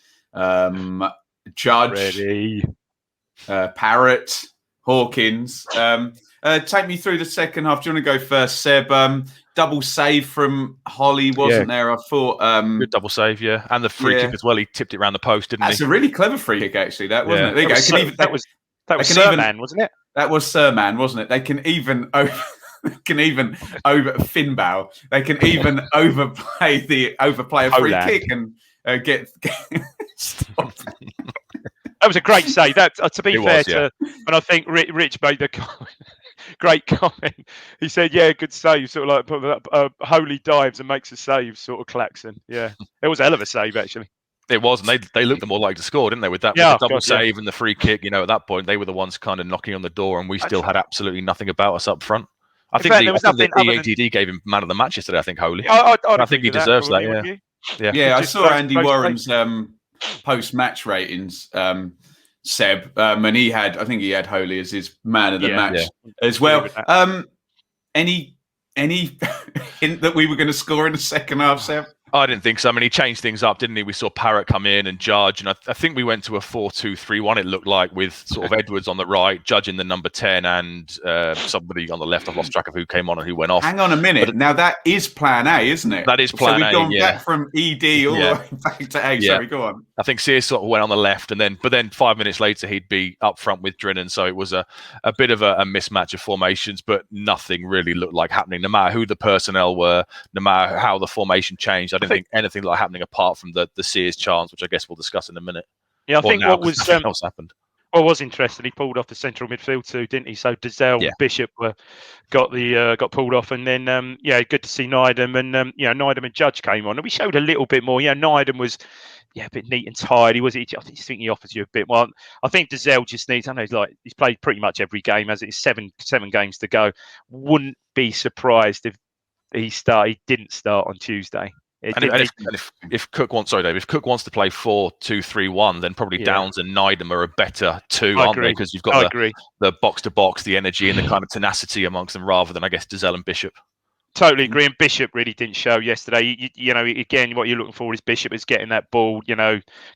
A: Judge, Parrott, Hawkins. Take me through the second half. Do you want to go first, Seb? Double save from Holly, wasn't there? I thought
B: good double save, and the free kick as well. He tipped it around the post, didn't he?
A: That's a really clever free kick, actually. That wasn't it? There you go.
C: That was Serman, wasn't it?
A: That was Serman, wasn't it? They can even over Finbow. They can even overplay a free kick and get stopped.
C: That was a great save. That, to be fair, and I think Rich made the great comment. He said, "Yeah, good save." Sort of like Holy dives and makes a save, sort of klaxon. Yeah, it was a hell of a save, actually.
B: It was, and they looked more like to score, didn't they? With that, with the double save and the free kick. At that point, they were the ones kind of knocking on the door, and we still had absolutely nothing about us up front. I think the EADD gave him man of the match yesterday. I think Holy.
C: I
B: think he deserves that. Yeah.
A: Yeah, I
C: Just
A: saw
C: close-
A: Andy
C: close
A: Warren's post-match ratings, Seb, and I think he had Holy as his man of the match as
C: Agree
A: well.
C: with that.
A: Any hint that we were going to score in the second half, Seb?
B: I didn't think so. I mean, he changed things up, didn't he? We saw Parrott come in and Judge, and I think we went to a 4-2-3-1. It looked like, with sort of Edwards on the right, Judge in the number 10, and somebody on the left. I've lost track of who came on and who went off.
A: Hang on a minute. Now that is Plan A, isn't it?
B: That is Plan A.
A: So we've gone back from ED all the way back to A. Sorry, go on.
B: I think Sears sort of went on the left, but then 5 minutes later he'd be up front with Drennan. So it was a bit of a mismatch of formations, but nothing really looked like happening. No matter who the personnel were, no matter how the formation changed, I didn't think anything like happening apart from the Sears chance, which I guess we'll discuss in a minute.
C: Yeah, I think what was
B: nothing else happened.
C: What was interesting, he pulled off the central midfield too, didn't he? So Dazelle and Bishop got pulled off, and then good to see Nydam, and Nydam and Judge came on, and we showed a little bit more. Yeah, Nydam was a bit neat and tidy. I think he offers you a bit more. I think Dazelle just needs. I know he's played pretty much every game, as it's seven games to go. Wouldn't be surprised if he didn't start on Tuesday.
B: If Cook wants, Dave, if Cook wants to play 4-2-3-1, then probably Downs and Nydam are a better two, aren't they? Because you've got the box to box, the energy, and the kind of tenacity amongst them, rather than, I guess, Dazelle and Bishop.
C: Totally agree. And Bishop really didn't show yesterday. Again, what you're looking for is Bishop is getting that ball,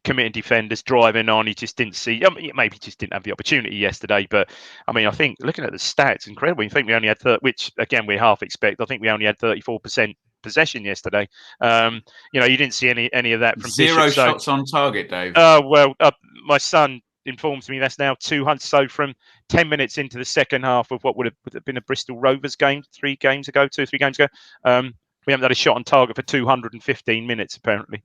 C: committing defenders, driving on. He just didn't see. Maybe he just didn't have the opportunity yesterday. But I mean, I think looking at the stats, incredible. You think we only had which again we half expect. I think we only had 34% possession yesterday. You didn't see any of that from
A: Zero
C: Bishop,
A: shots on target, Dave.
C: My son informs me that's now 200. So from 10 minutes into the second half of what would have been a Bristol Rovers game 3 games ago, we haven't had a shot on target for 215 minutes apparently.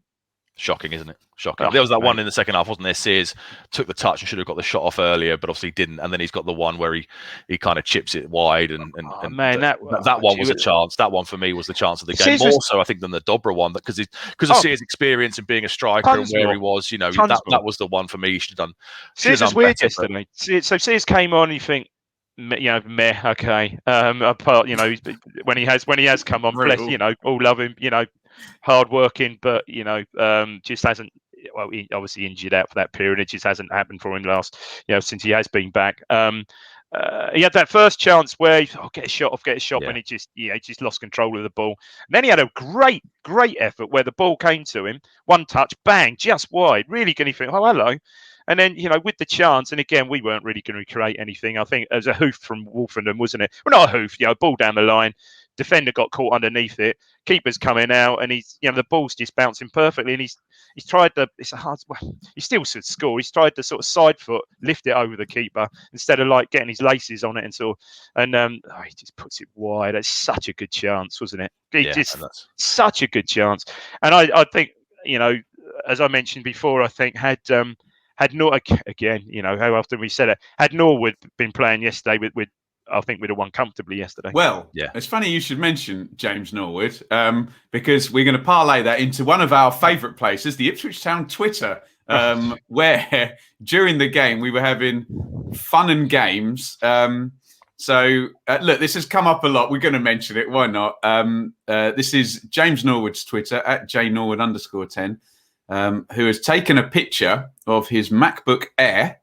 B: Shocking, isn't it? Shocking. There was that one in the second half, wasn't there? Sears took the touch and should have got the shot off earlier, but obviously didn't. And then he's got the one where he kind of chips it wide, and that one was a chance. That one for me was the chance of the game. More so, I think, than the Dobra one, because of Sears' experience and being a striker and where he was. That was the one for me. He should have done.
C: Sears was weird yesterday. So Sears came on, you think, meh, okay. Apart, when he has come on, bless, all love him, hard working, but just hasn't. Well, he obviously injured out for that period. It just hasn't happened for him since he has been back. He had that first chance where get a shot, when he just lost control of the ball. And then he had a great effort where the ball came to him, one touch, bang, just wide. Really good. He think, oh hello. And then, with the chance, and again, we weren't really going to create anything. I think it was a hoof from Wolfenden, wasn't it? Well, not a hoof, ball down the line. Defender got caught underneath it. Keeper's coming out, and he's, the ball's just bouncing perfectly. And he's tried to. It's a hard. Well, he still should score. He's tried to sort of side foot, lift it over the keeper instead of getting his laces on it and he just puts it wide. That's such a good chance, wasn't it? Such a good chance. And I think, as I mentioned before, I think had again, how often we said it, had Norwood been playing yesterday with I think we'd have won comfortably yesterday.
A: Well, it's funny you should mention James Norwood, because we're going to parlay that into one of our favourite places, the Ipswich Town Twitter, where during the game we were having fun and games. So look, this has come up a lot. We're going to mention it. Why not? This is James Norwood's Twitter at @jnorwood_10, who has taken a picture of his MacBook Air.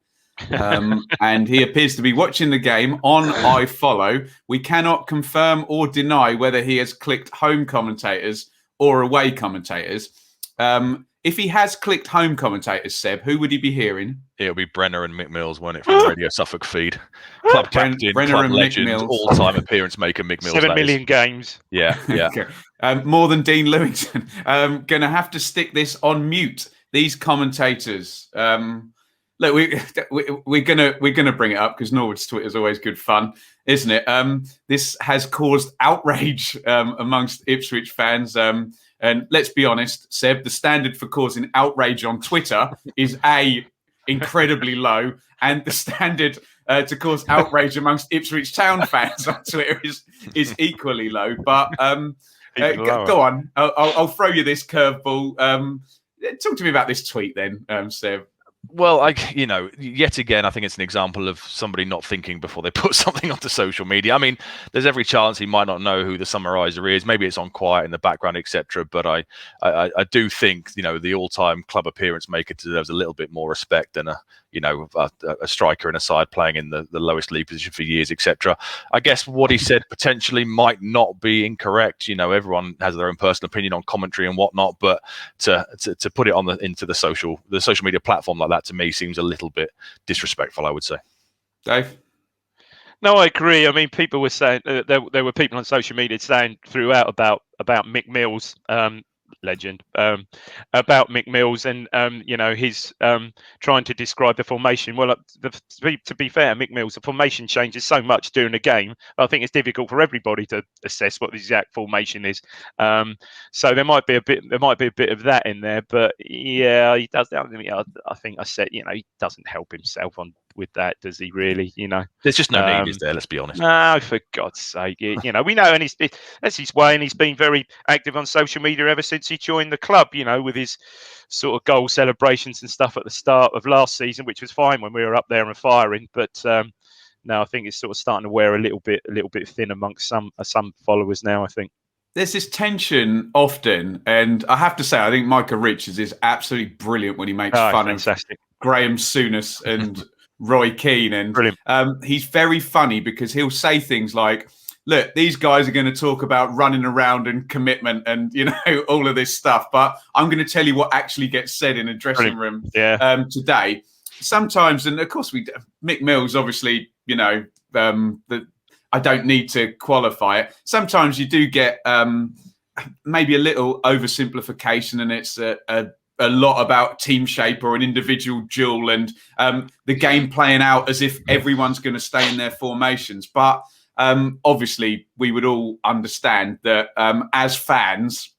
A: And he appears to be watching the game on iFollow. We cannot confirm or deny whether he has clicked home commentators or away commentators. If he has clicked home commentators, Seb, who would he be hearing?
B: It'll be Brenner and Mick Mills, won't it, from Radio Suffolk feed? Club captain,
A: Brenner
B: club
A: and
B: legend, all-time appearance maker Mick Mills.
C: 7 million games.
B: Yeah.
A: Okay. More than Dean Lewington. Gonna have to stick this on mute. These commentators. Look, we're gonna bring it up because Norwood's Twitter is always good fun, isn't it? This has caused outrage amongst Ipswich fans, and let's be honest, Seb, the standard for causing outrage on Twitter is incredibly low, and the standard to cause outrage amongst Ipswich Town fans on Twitter is equally low. But go on, I'll throw you this curveball. Talk to me about this tweet then, Seb.
B: Well, yet again, I think it's an example of somebody not thinking before they put something onto social media. I mean, there's every chance he might not know who the summariser is. Maybe it's on quiet in the background, etc. But I do think, the all-time club appearance maker deserves a little bit more respect than a striker in a side playing in the lowest league position for years, etc. I guess what he said potentially might not be incorrect. Everyone has their own personal opinion on commentary and whatnot, but to put it into the social media platform like that, to me, seems a little bit disrespectful, I would say.
A: Dave?
C: No, I agree. I mean, people were saying there were people on social media saying throughout about Mick Mills, legend, about Mick Mills and his trying to describe the formation. Well, to be fair, Mick Mills, the formation changes so much during the game. I think it's difficult for everybody to assess what the exact formation is. So there might be a bit of that in there. But yeah, he does. I think I said, he doesn't help himself with that, does he? Really?
B: There's just no need, is there? Let's be honest.
C: No, for God's sake, we know, and that's his way, and he's been very active on social media ever since he joined the club. With his sort of goal celebrations and stuff at the start of last season, which was fine when we were up there and firing. But no, I think it's sort of starting to wear a little bit thin amongst some followers now, I think.
A: There's this tension often, and I have to say, I think Micah Richards is absolutely brilliant when he makes fun of Graham Souness and Roy Keane, and he's very funny because he'll say things like, look, these guys are going to talk about running around and commitment and all of this stuff, but I'm going to tell you what actually gets said in a dressing room today. Sometimes, and of course Mick Mills, obviously, I don't need to qualify it. Sometimes you do get maybe a little oversimplification, and it's a lot about team shape or an individual duel and the game playing out as if everyone's going to stay in their formations. But obviously, we would all understand that as fans,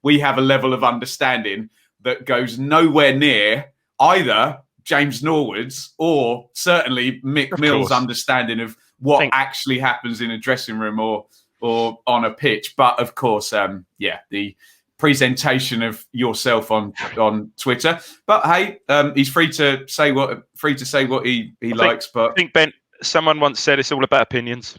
A: we have a level of understanding that goes nowhere near either James Norwood's or certainly Mick Mills' understanding of what actually happens in a dressing room or on a pitch. But of course, the presentation of yourself on Twitter. But hey, he's free to say what he likes. But
C: I think, Ben, someone once said it's all about opinions.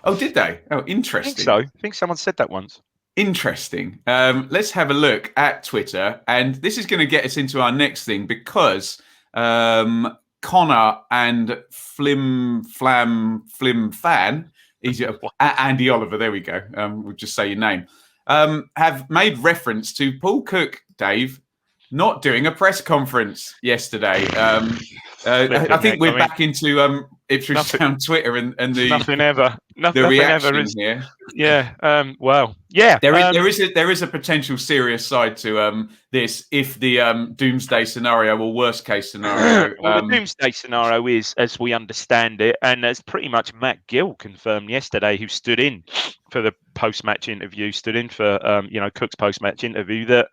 A: Oh, did they? Oh, interesting.
C: I think someone said that once.
A: Interesting. Let's have a look at Twitter, and this is going to get us into our next thing because Connor and Flim Fan, Andy Oliver. There we go. We'll just say your name. Have made reference to Paul Cook, Dave, not doing a press conference yesterday. I think we're back into Ipswich Town Twitter and the the reaction here.
C: Yeah. Well. Yeah.
A: There is a potential serious side to this if the doomsday scenario or worst case scenario.
C: Well, the doomsday scenario is, as we understand it, and as pretty much Matt Gill confirmed yesterday, who stood in for the post-match interview, Cook's post-match interview, that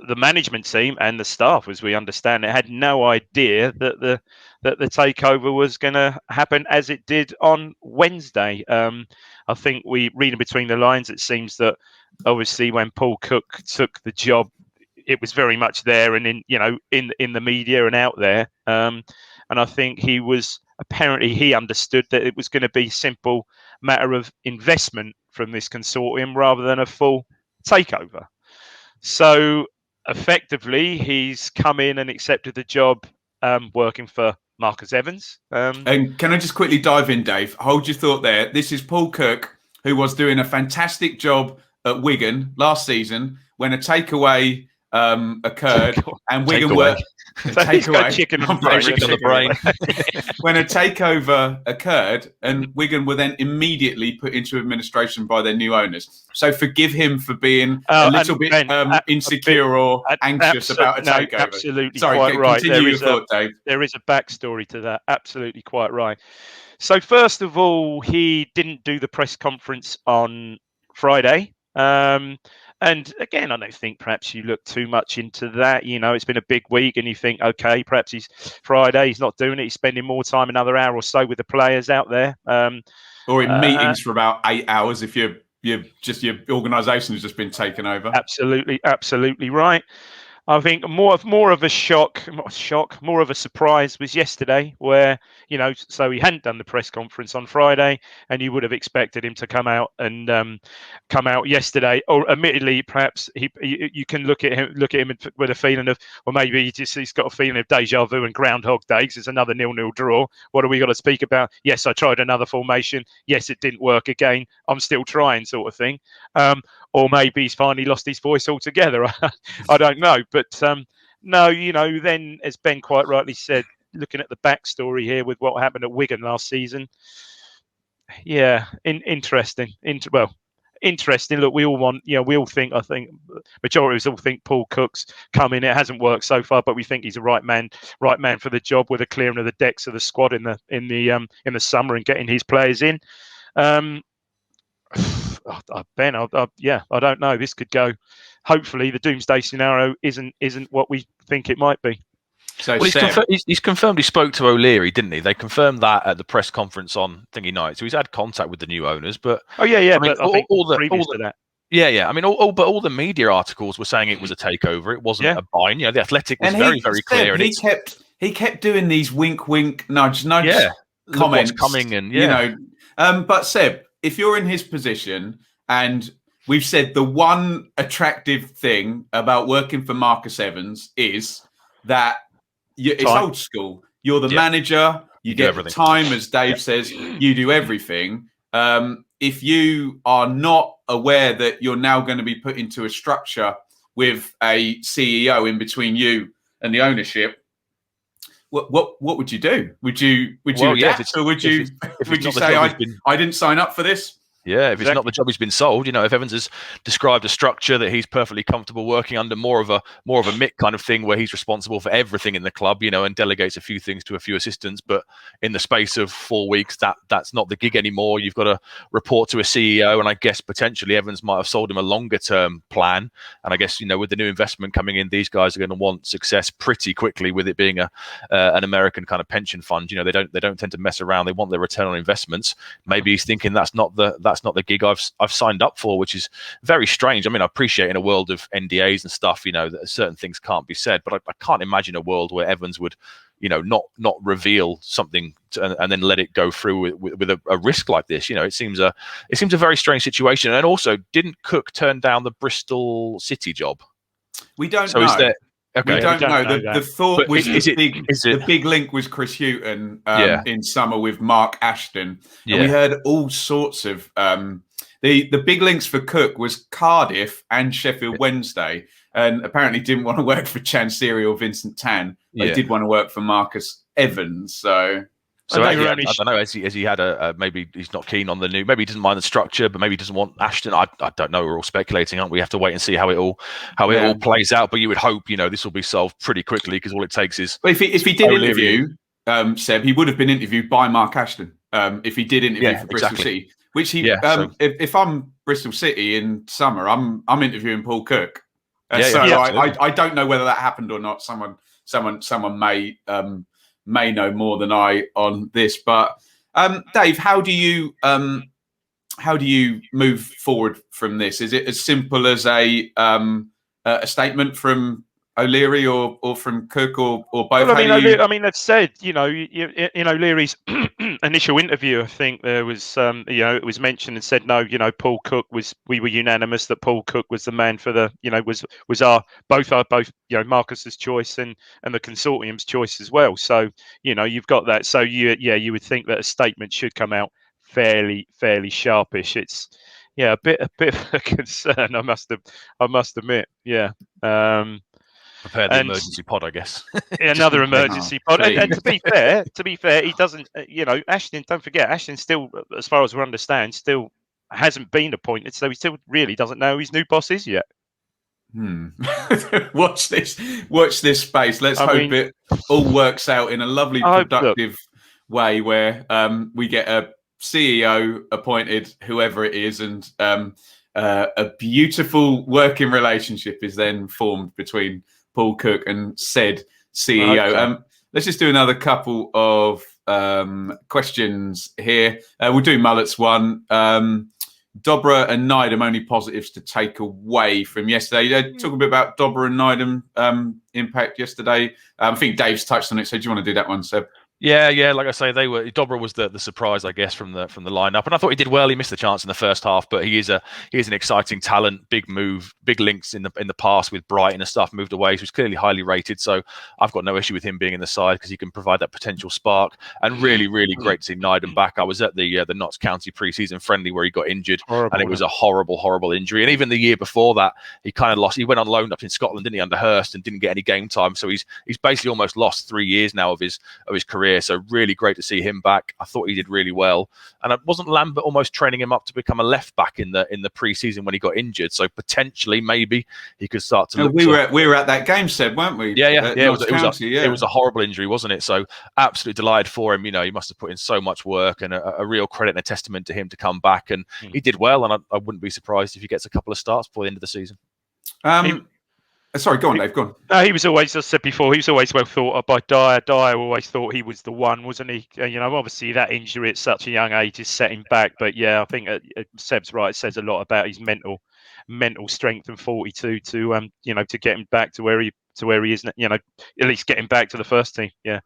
C: the management team and the staff, as we understand it, had no idea that the takeover was going to happen as it did on Wednesday. I think we reading between the lines, it seems that obviously when Paul Cook took the job, it was very much there and in the media and out there. And I think he understood that it was going to be a simple matter of investment from this consortium rather than a full takeover. So effectively, he's come in and accepted the job working for Marcus Evans.
A: And can I just quickly dive in, Dave? Hold your thought there. This is Paul Cook, who was doing a fantastic job at Wigan last season when a takeaway occurred and Wigan were
C: chicken on the
B: brain.
A: When a takeover occurred and Wigan were then immediately put into administration by their new owners. So forgive him for being a little bit insecure or anxious about a takeover.
C: Absolutely,
A: sorry,
C: quite right.
A: Continue your thought, Dave.
C: There is a backstory to that. Absolutely, quite right. So first of all, he didn't do the press conference on Friday. And again, I don't think perhaps you look too much into that. It's been a big week and you think, okay, perhaps he's not doing it. He's spending more time, another hour or so with the players out there.
A: Or in meetings for about 8 hours if your organisation has just been taken over.
C: Absolutely right. I think more of a shock, more of a surprise was yesterday, where so he hadn't done the press conference on Friday, and you would have expected him to come out yesterday. Or admittedly, perhaps you can look at him with a feeling of, or maybe he's got a feeling of deja vu and Groundhog Day. It's another 0-0 draw. What are we got to speak about? Yes, I tried another formation. Yes, it didn't work again. I'm still trying, sort of thing. Or maybe he's finally lost his voice altogether. I don't know. But no, then, as Ben quite rightly said, looking at the backstory here with what happened at Wigan last season, interesting. Interesting. Look, we all want, we all think, I think, majority of us all think Paul Cook's coming. It hasn't worked so far, but we think he's the right man for the job, with a clearing of the decks of the squad in the summer and getting his players in. Ben, I don't know. This could go. Hopefully, the doomsday scenario isn't what we think it might be.
A: So
B: he's confirmed he spoke to O'Leary, didn't he? They confirmed that at the press conference on thingy night. So he's had contact with the new owners. But
C: I mean,
B: but
C: I think previous to that.
B: Yeah. I mean, but all the media articles were saying it was a takeover. It wasn't a buying. The Athletic was very clear.
A: And he kept doing these wink, nudge comments
B: coming, and
A: but Seb, if you're in his position, and we've said the one attractive thing about working for Marcus Evans is that it's old school. You're the manager. You get the time, as Dave says. You do everything. If you are not aware that you're now going to be put into a structure with a CEO in between you and the ownership, what would you do? Would you react, or would you say I didn't sign up for this?
B: Yeah, if it's not the job he's been sold, if Evans has described a structure that he's perfectly comfortable working under, more of a Mick kind of thing, where he's responsible for everything in the club, and delegates a few things to a few assistants, but in the space of 4 weeks, that's not the gig anymore. You've got to report to a CEO, and I guess potentially Evans might have sold him a longer term plan. And I guess with the new investment coming in, these guys are going to want success pretty quickly, with it being an American kind of pension fund. They don't tend to mess around. They want their return on investments. Maybe he's thinking that's not the gig I've signed up for, which is very strange. I mean, I appreciate in a world of NDAs and stuff, that certain things can't be said, but I can't imagine a world where Evans would, not reveal something and then let it go through with a risk like this. It seems a very strange situation. And also, didn't Cook turn down the Bristol City job?
A: We don't know.
B: Okay.
A: We don't know. The thought was
B: the
A: big link was Chris Hughton in summer with Mark Ashton. And we heard all sorts of the big links for Cook was Cardiff and Sheffield Wednesday, and apparently didn't want to work for Chansiri or Vincent Tan. They did want to work for Marcus Evans. So
B: I don't know. Has he had maybe he's not keen on the new? Maybe he doesn't mind the structure, but maybe he doesn't want Ashton. I don't know. We're all speculating, aren't we? We have to wait and see how it all plays out. But you would hope this will be solved pretty quickly, because all it takes is.
A: Well, if he did interview Seb, he would have been interviewed by Mark Ashton. If he did interview for Bristol City, which he if I'm Bristol City in summer, I'm interviewing Paul Cook. I don't know whether that happened or not. Someone may know more than I on this, but Dave, how do you move forward from this? Is it as simple as a statement from O'Leary or from Cook or both?
C: Well, I mean, they've said, in O'Leary's initial interview, I think there was, it was mentioned and said, no, Paul Cook we were unanimous that Paul Cook was the man for the, was our both Marcus's choice and the consortium's choice as well. So, you've got that. So you would think that a statement should come out fairly sharpish. It's, a bit of a concern, I must admit. Yeah.
B: Prepare the emergency pod, I guess.
C: Another emergency pod. And to be fair, he doesn't. Ashton. Don't forget, Ashton still, as far as we understand, still hasn't been appointed, so he still really doesn't know who his new boss is yet.
A: Watch this space. Let's hope it all works out in a lovely, productive way where we get a CEO appointed, whoever it is, and a beautiful working relationship is then formed between Paul Cook and said CEO. Let's just do another couple of questions here. We'll do Mullet's one. Dobra and Nydam only positives to take away from yesterday. Talk a bit about Dobra and Nydam impact yesterday. I think Dave's touched on it. So do you want to do that one, Seb?
B: Yeah. Like I say, Dobra was the surprise, I guess, from the lineup, and I thought he did well. He missed the chance in the first half, but he is an exciting talent, big move, big links in the past with Brighton and stuff. Moved away, so he's clearly highly rated. So I've got no issue with him being in the side because he can provide that potential spark. And really great to see Nydam back. I was at the Notts County pre-season friendly where he got injured, and it was a horrible injury. And even the year before that, he kind of lost. He went on loan up in Scotland, didn't he, under Hurst, and didn't get any game time. So he's basically almost lost 3 years now of his career. So really great to see him back. I thought he did really well, and wasn't Lambert almost training him up to become a left back in the pre-season when he got injured? So potentially, maybe he could start to.
A: We were at that game, Seb, weren't we?
B: Yeah. It was a horrible injury, wasn't it? So absolutely delighted for him. He must have put in so much work, and a real credit and a testament to him to come back. And he did well, and I wouldn't be surprised if he gets a couple of starts before the end of the season.
A: Sorry, go on, Dave. Go on.
C: No, he was always, as I said before, he was always well thought of by Dyer. Dyer always thought he was the one, wasn't he? Obviously that injury at such a young age is setting back. But yeah, I think Seb's right. It says a lot about his mental strength and fortitude to get him back to where he is. At least get him back to the first team. Yeah.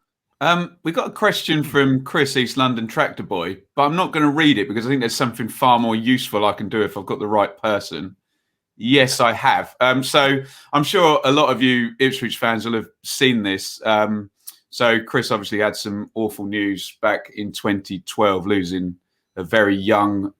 A: We got a question from Chris, East London Tractor Boy, but I'm not going to read it because I think there's something far more useful I can do if I've got the right person. Yes, I have. So I'm sure a lot of you Ipswich fans will have seen this. So Chris obviously had some awful news back in 2012, losing a very young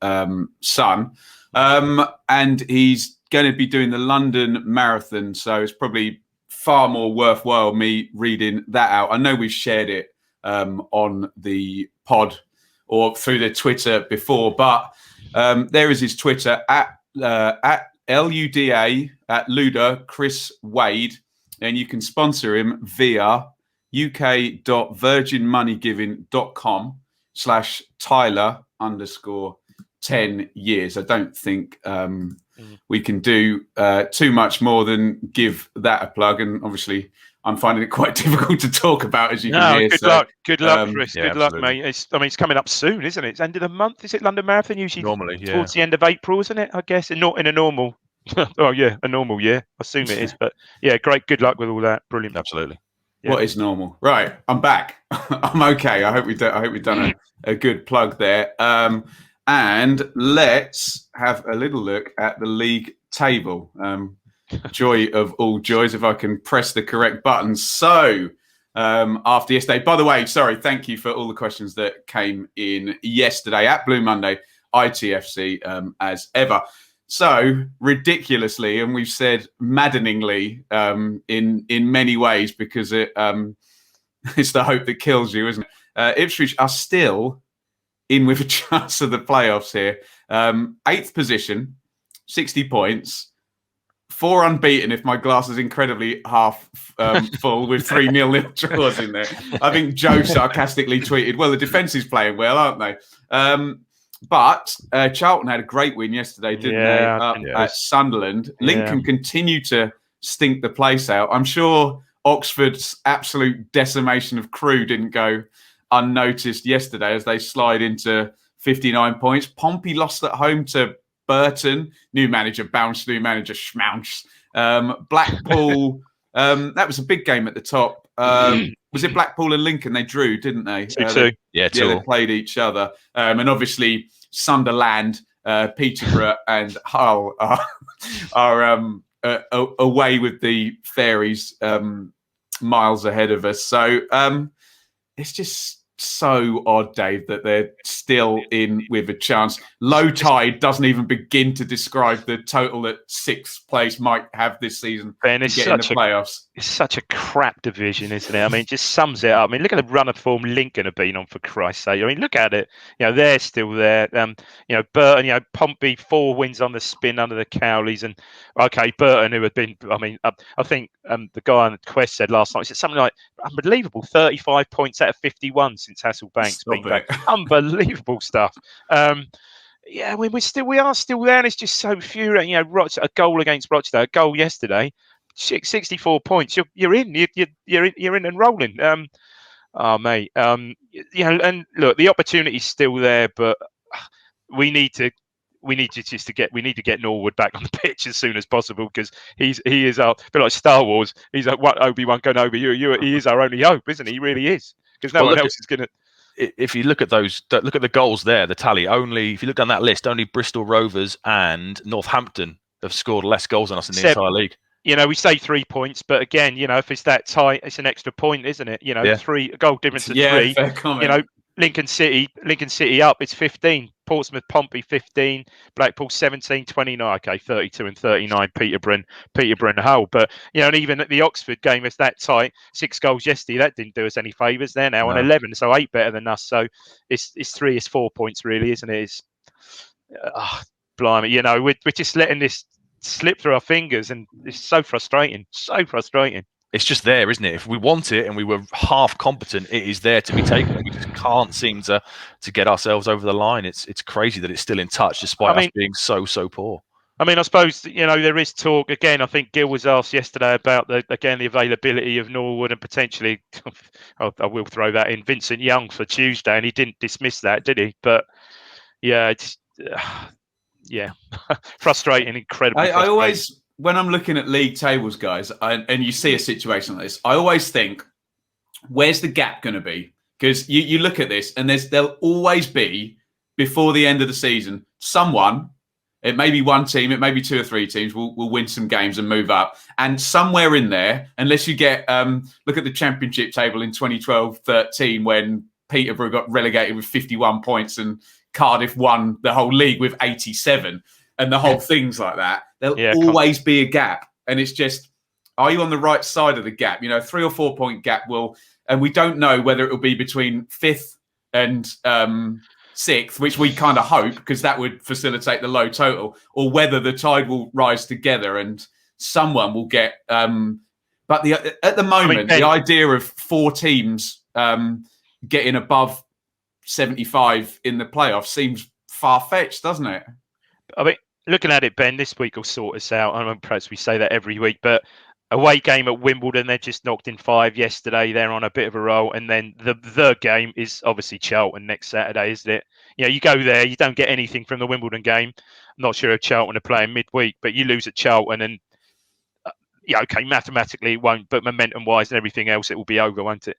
A: son. And he's going to be doing the London Marathon. So it's probably far more worthwhile me reading that out. I know we've shared it on the pod or through the Twitter before, but there is his Twitter at LUDA at Luda Chris Wade, and you can sponsor him via uk.virginmoneygiving.com/Tyler_10 years. I don't think we can do too much more than give that a plug, and obviously I'm finding it quite difficult to talk about, as you can hear.
C: Good luck, Chris. Good luck, mate. It's coming up soon, isn't it? It's end of the month. Is it London Marathon usually?
B: Normally, yeah.
C: Towards the end of April, isn't it? I guess, and not in a normal. Oh yeah, a normal year. I assume it is, but yeah, great. Good luck with all that. Brilliant.
B: Absolutely.
A: Yeah. What is normal? Right, I'm back. I'm okay. I hope we've done a good plug there. And let's have a little look at the league table. Joy of all joys, if I can press the correct button. So after yesterday, by the way, sorry, thank you for all the questions that came in yesterday at Blue Monday, ITFC, as ever. So ridiculously, and we've said maddeningly in many ways, because it's the hope that kills you, isn't it? Ipswich are still in with a chance of the playoffs here. 8th position, 60 points. 4 unbeaten if my glass is incredibly half full with 3 0-0 draws in there. I think Joe sarcastically tweeted, well, the defence is playing well, aren't they? But Charlton had a great win yesterday, didn't they? At Sunderland. Lincoln continue to stink the place out. I'm sure Oxford's absolute decimation of Crewe didn't go unnoticed yesterday as they slide into 59 points. Pompey lost at home to Burton. New manager bounce, new manager schmounce. Blackpool, that was a big game at the top. Was it Blackpool and Lincoln? They drew, didn't they?
C: 2-2.
B: Yeah,
A: they played each other. And obviously Sunderland, Peterborough and Hull are away with the fairies miles ahead of us. So it's just so odd, Dave, that they're still in with a chance. Low tide doesn't even begin to describe the total that 6th place might have this season to get in the playoffs.
C: It's such a crap division, isn't it? I mean, it just sums it up. I mean, look at the run of form Lincoln have been on, for Christ's sake. I mean, look at it. They're still there. Burton, Pompey, 4 wins on the spin under the Cowleys. And, okay, Burton, who had been, I think the guy on the Quest said last night, he said something like, unbelievable, 35 points out of 51 since Hasselbank's been back. Unbelievable stuff. We are still there, and it's just so few. A goal against Rochdale, a goal yesterday, 64 points. You're in. You're in and rolling. Mate. And look, the opportunity's still there, but we need to we need to get Norwood back on the pitch as soon as possible, because he is our, a bit like Star Wars. He's like, what, Obi-Wan Kenobi? He is our only hope, isn't he? He really is, because no one else is going to.
B: If you look at the goals there, the tally, only if you look down that list, only Bristol Rovers and Northampton have scored less goals than us in the entire league. We
C: say 3 points, but again, if it's that tight, it's an extra point, isn't it? 3 goal difference of 3.
A: Fair comment.
C: Lincoln City up, it's 15. Portsmouth, Pompey 15. Blackpool 17, 29. Okay, 32 and 39. Peterborough and Hull. But and even at the Oxford game, it's that tight. 6 goals yesterday. That didn't do us any favours. They're now on 11, so 8 better than us. So it's 4 points really, isn't it? It's blimey. We're just letting this slip through our fingers, and it's so frustrating. It's
B: just there, isn't it? If we want it and we were half competent, it is there to be taken. We just can't seem to get ourselves over the line. It's crazy that it's still in touch despite us being so poor.
C: I suppose there is talk again. I think Gil was asked yesterday about the availability of Norwood and potentially I will throw that in, Vincent Young for Tuesday, and he didn't dismiss that, did he? But yeah, it's frustrating, incredibly frustrating.
A: I always, when I'm looking at league tables, guys, and you see a situation like this, I always think, where's the gap going to be? Because you look at this, and there'll always be, before the end of the season, someone, it may be one team, it may be 2 or 3 teams, will win some games and move up. And somewhere in there, unless you get, look at the championship table in 2012-13, when Peterborough got relegated with 51 points and Cardiff won the whole league with 87, and the whole thing's like that. There'll always be a gap, and it's just, are you on the right side of the gap? 3 or 4 point gap and we don't know whether it will be between 5th and 6th, which we kind of hope, because that would facilitate the low total, or whether the tide will rise together and someone will get. But at the moment, the idea of 4 teams getting above 75 in the playoffs seems far-fetched, doesn't it?
C: Looking at it, Ben, this week will sort us out. Perhaps we say that every week, but away game at Wimbledon, they just knocked in 5 yesterday. They're on a bit of a roll, and then the game is obviously Charlton next Saturday, isn't it? You go there, you don't get anything from the Wimbledon game. I'm not sure if Charlton are playing midweek, but you lose at Charlton, and mathematically it won't, but momentum-wise and everything else, it will be over, won't it?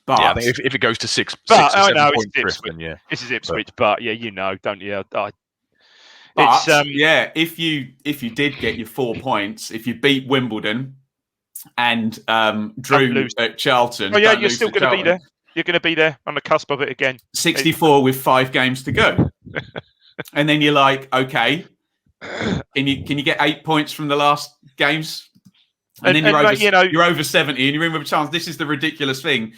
B: But I think if it goes to 6 or 7 point drift, then
C: this is Ipswich, but don't you?
A: If you did get your 4 points, if you beat Wimbledon and drew at Charlton,
C: you're still going to be there. You're going to be there on the cusp of it again.
A: 64 with 5 games to go, and then you're like, okay, can you get 8 points from the last games? And then you're over 70 and you're in with a chance. This is the ridiculous thing.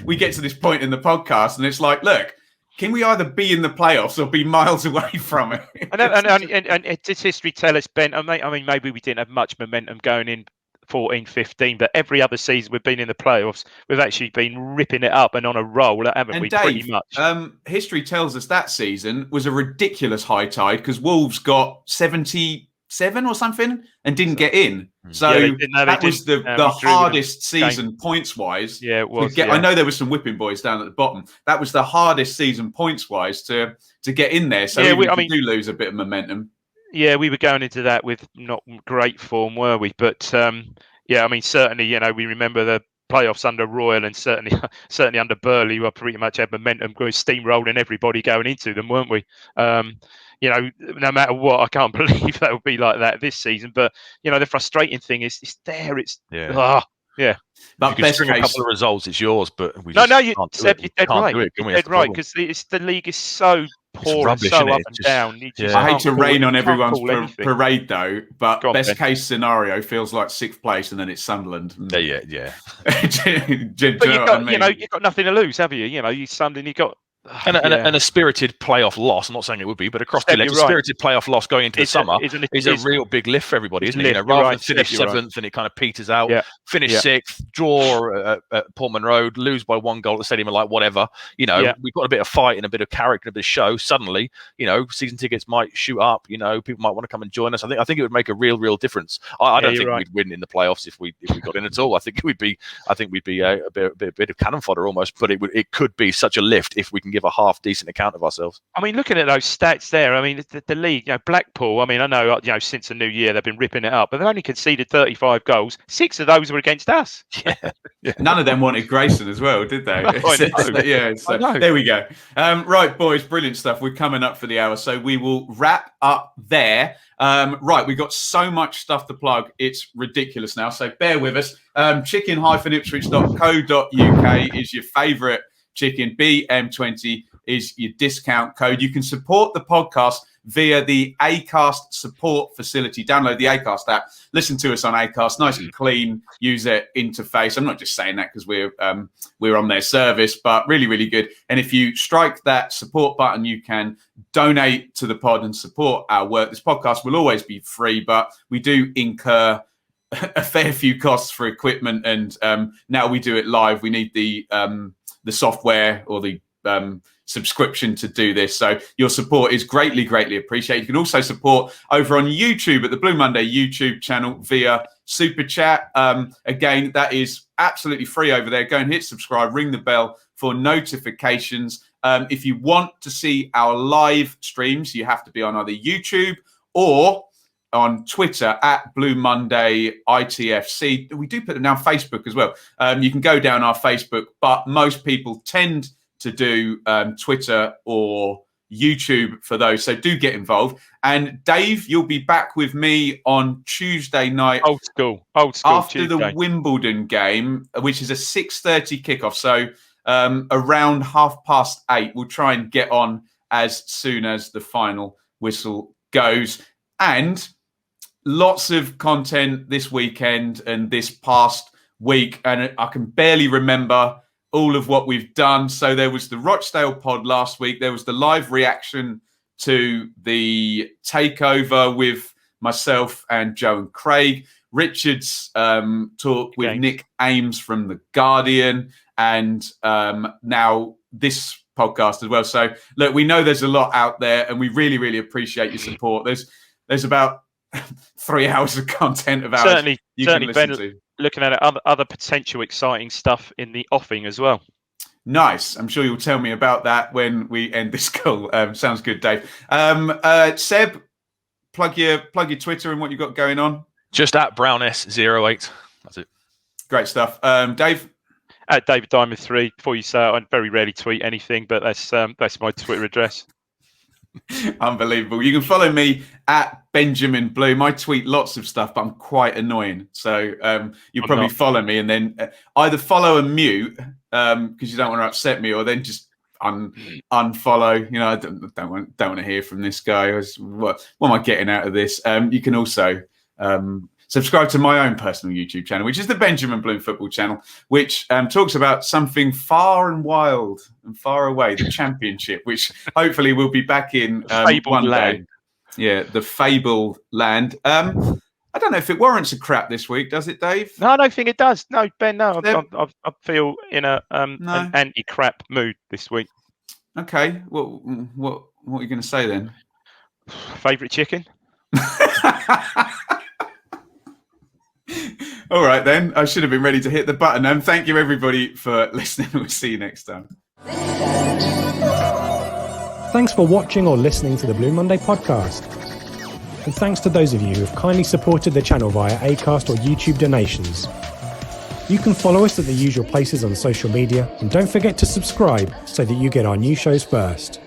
A: We get to this point in the podcast, and it's like, look, can we either be in the playoffs or be miles away from it?
C: and does history tell us, Ben? Maybe we didn't have much momentum going in 14-15, but every other season we've been in the playoffs, we've actually been ripping it up and on a roll, haven't we?
A: Dave,
C: pretty much.
A: History tells us that season was a ridiculous high tide, because Wolves got 77 or something and didn't get in. So that was the hardest season points-wise.
C: Yeah, it was.
A: I know there were some whipping boys down at the bottom. That was the hardest season points-wise to get in there. So we do lose a bit of momentum.
C: Yeah, we were going into that with not great form, were we? But certainly, we remember the playoffs under Royal, and certainly under Burley, we pretty much had momentum, steamrolling everybody going into them, weren't we? No matter what, I can't believe that would be like that this season. But the frustrating thing is, it's there. It's
B: But best case, a couple of results, it's yours. But we
C: you're dead right. You're dead right, because the league is so poor,
B: rubbish,
C: and so up and down.
A: I hate to rain on everyone's parade, though, but best case scenario feels like 6th place, and then it's Sunderland.
B: Yeah.
C: But you've got nothing to lose, have you? You Sunderland, you got.
B: And a spirited playoff loss. I'm not saying it would be, but across the legs, a spirited playoff loss going into the summer is a real big lift for everybody, isn't it? Rather than finish 7th and it kind of peters out, finish 6th, draw at Portman Road, lose by 1 goal at the stadium, and like whatever. We've got a bit of fight and a bit of character, and a bit of show. Suddenly, season tickets might shoot up. People might want to come and join us. I think it would make a real difference. I don't think we'd win in the playoffs if we got in at all. I think we'd be a bit of cannon fodder almost, but it could be such a lift if we can give a half decent account of ourselves.
C: I mean, looking at those stats there, I mean, the league, Blackpool, I mean, I know, since the new year, they've been ripping it up, but they've only conceded 35 goals. 6 of those were against us.
B: Yeah.
A: None of them wanted Grayson as well, did they?
C: I know.
A: There we go. Right, boys, brilliant stuff. We're coming up for the hour, so we will wrap up there. Right, we've got so much stuff to plug. It's ridiculous now, so bear with us. chicken-ipswich.co.uk is your favourite chicken. BM20 is your discount code. You can support the podcast via the Acast support facility. Download the Acast app. Listen to us on Acast. Nice and clean user interface. I'm not just saying that because we're on their service, but really, really good. And if you strike that support button, you can donate to the pod and support our work. This podcast will always be free, but we do incur a fair few costs for equipment, and now we do it live. We need the software or the subscription to do this. So your support is greatly, greatly appreciated. You can also support over on YouTube at the Blue Monday YouTube channel via Super Chat. Again, that is absolutely free over there. Go and hit subscribe, ring the bell for notifications. If you want to see our live streams, you have to be on either YouTube or on Twitter at Blue Monday ITFC. We do put them down Facebook as well. You can go down our Facebook, but most people tend to do Twitter or YouTube for those. So do get involved. And Dave, you'll be back with me on Tuesday night.
C: Old school.
A: After
C: Tuesday.
A: the Wimbledon game, which is a 6:30 kickoff. So around 8:30, we'll try and get on as soon as the final whistle goes. And lots of content this weekend and this past week. And I can barely remember all of what we've done. So there was the Rochdale pod last week. There was the live reaction to the takeover with myself and Joe and Craig. Richard's talk with Nick Ames from The Guardian, and now this podcast as well. So look, we know there's a lot out there, and we really, really appreciate your support. There's about 3 hours of content of ours
C: certainly
A: can listen
C: Ben,
A: to.
C: Looking at other potential exciting stuff in the offing as well.
A: Nice. I'm sure you'll tell me about that when we end this call. Sounds good, Dave. Seb, plug your Twitter and what you've got going on.
B: Just at BrownS08. That's it.
A: Great stuff. Dave?
C: At David Diamond 3. Before you say it, I very rarely tweet anything, but that's my Twitter address.
A: Unbelievable. You can follow me at Benjamin Bloom. I tweet lots of stuff, but I'm quite annoying. So you probably follow me and then either follow and mute because you don't want to upset me, or then just unfollow. You know, I don't want to hear from this guy. What am I getting out of this? You can also subscribe to my own personal YouTube channel, which is the Benjamin Bloom Football Channel, which talks about something far and wild and far away, the Championship, which hopefully we'll be back in one day. Yeah, the fabled land. I don't know if it warrants a crap this week, does it, Dave?
C: No, I don't think it does. No, Ben, no. I feel in an anti-crap mood this week.
A: Okay. What are you going to say then?
C: Favourite chicken?
A: All right, then. I should have been ready to hit the button. Thank you, everybody, for listening. We'll see you next time.
D: Thanks for watching or listening to the Blue Monday podcast. And thanks to those of you who have kindly supported the channel via Acast or YouTube donations. You can follow us at the usual places on social media, and don't forget to subscribe so that you get our new shows first.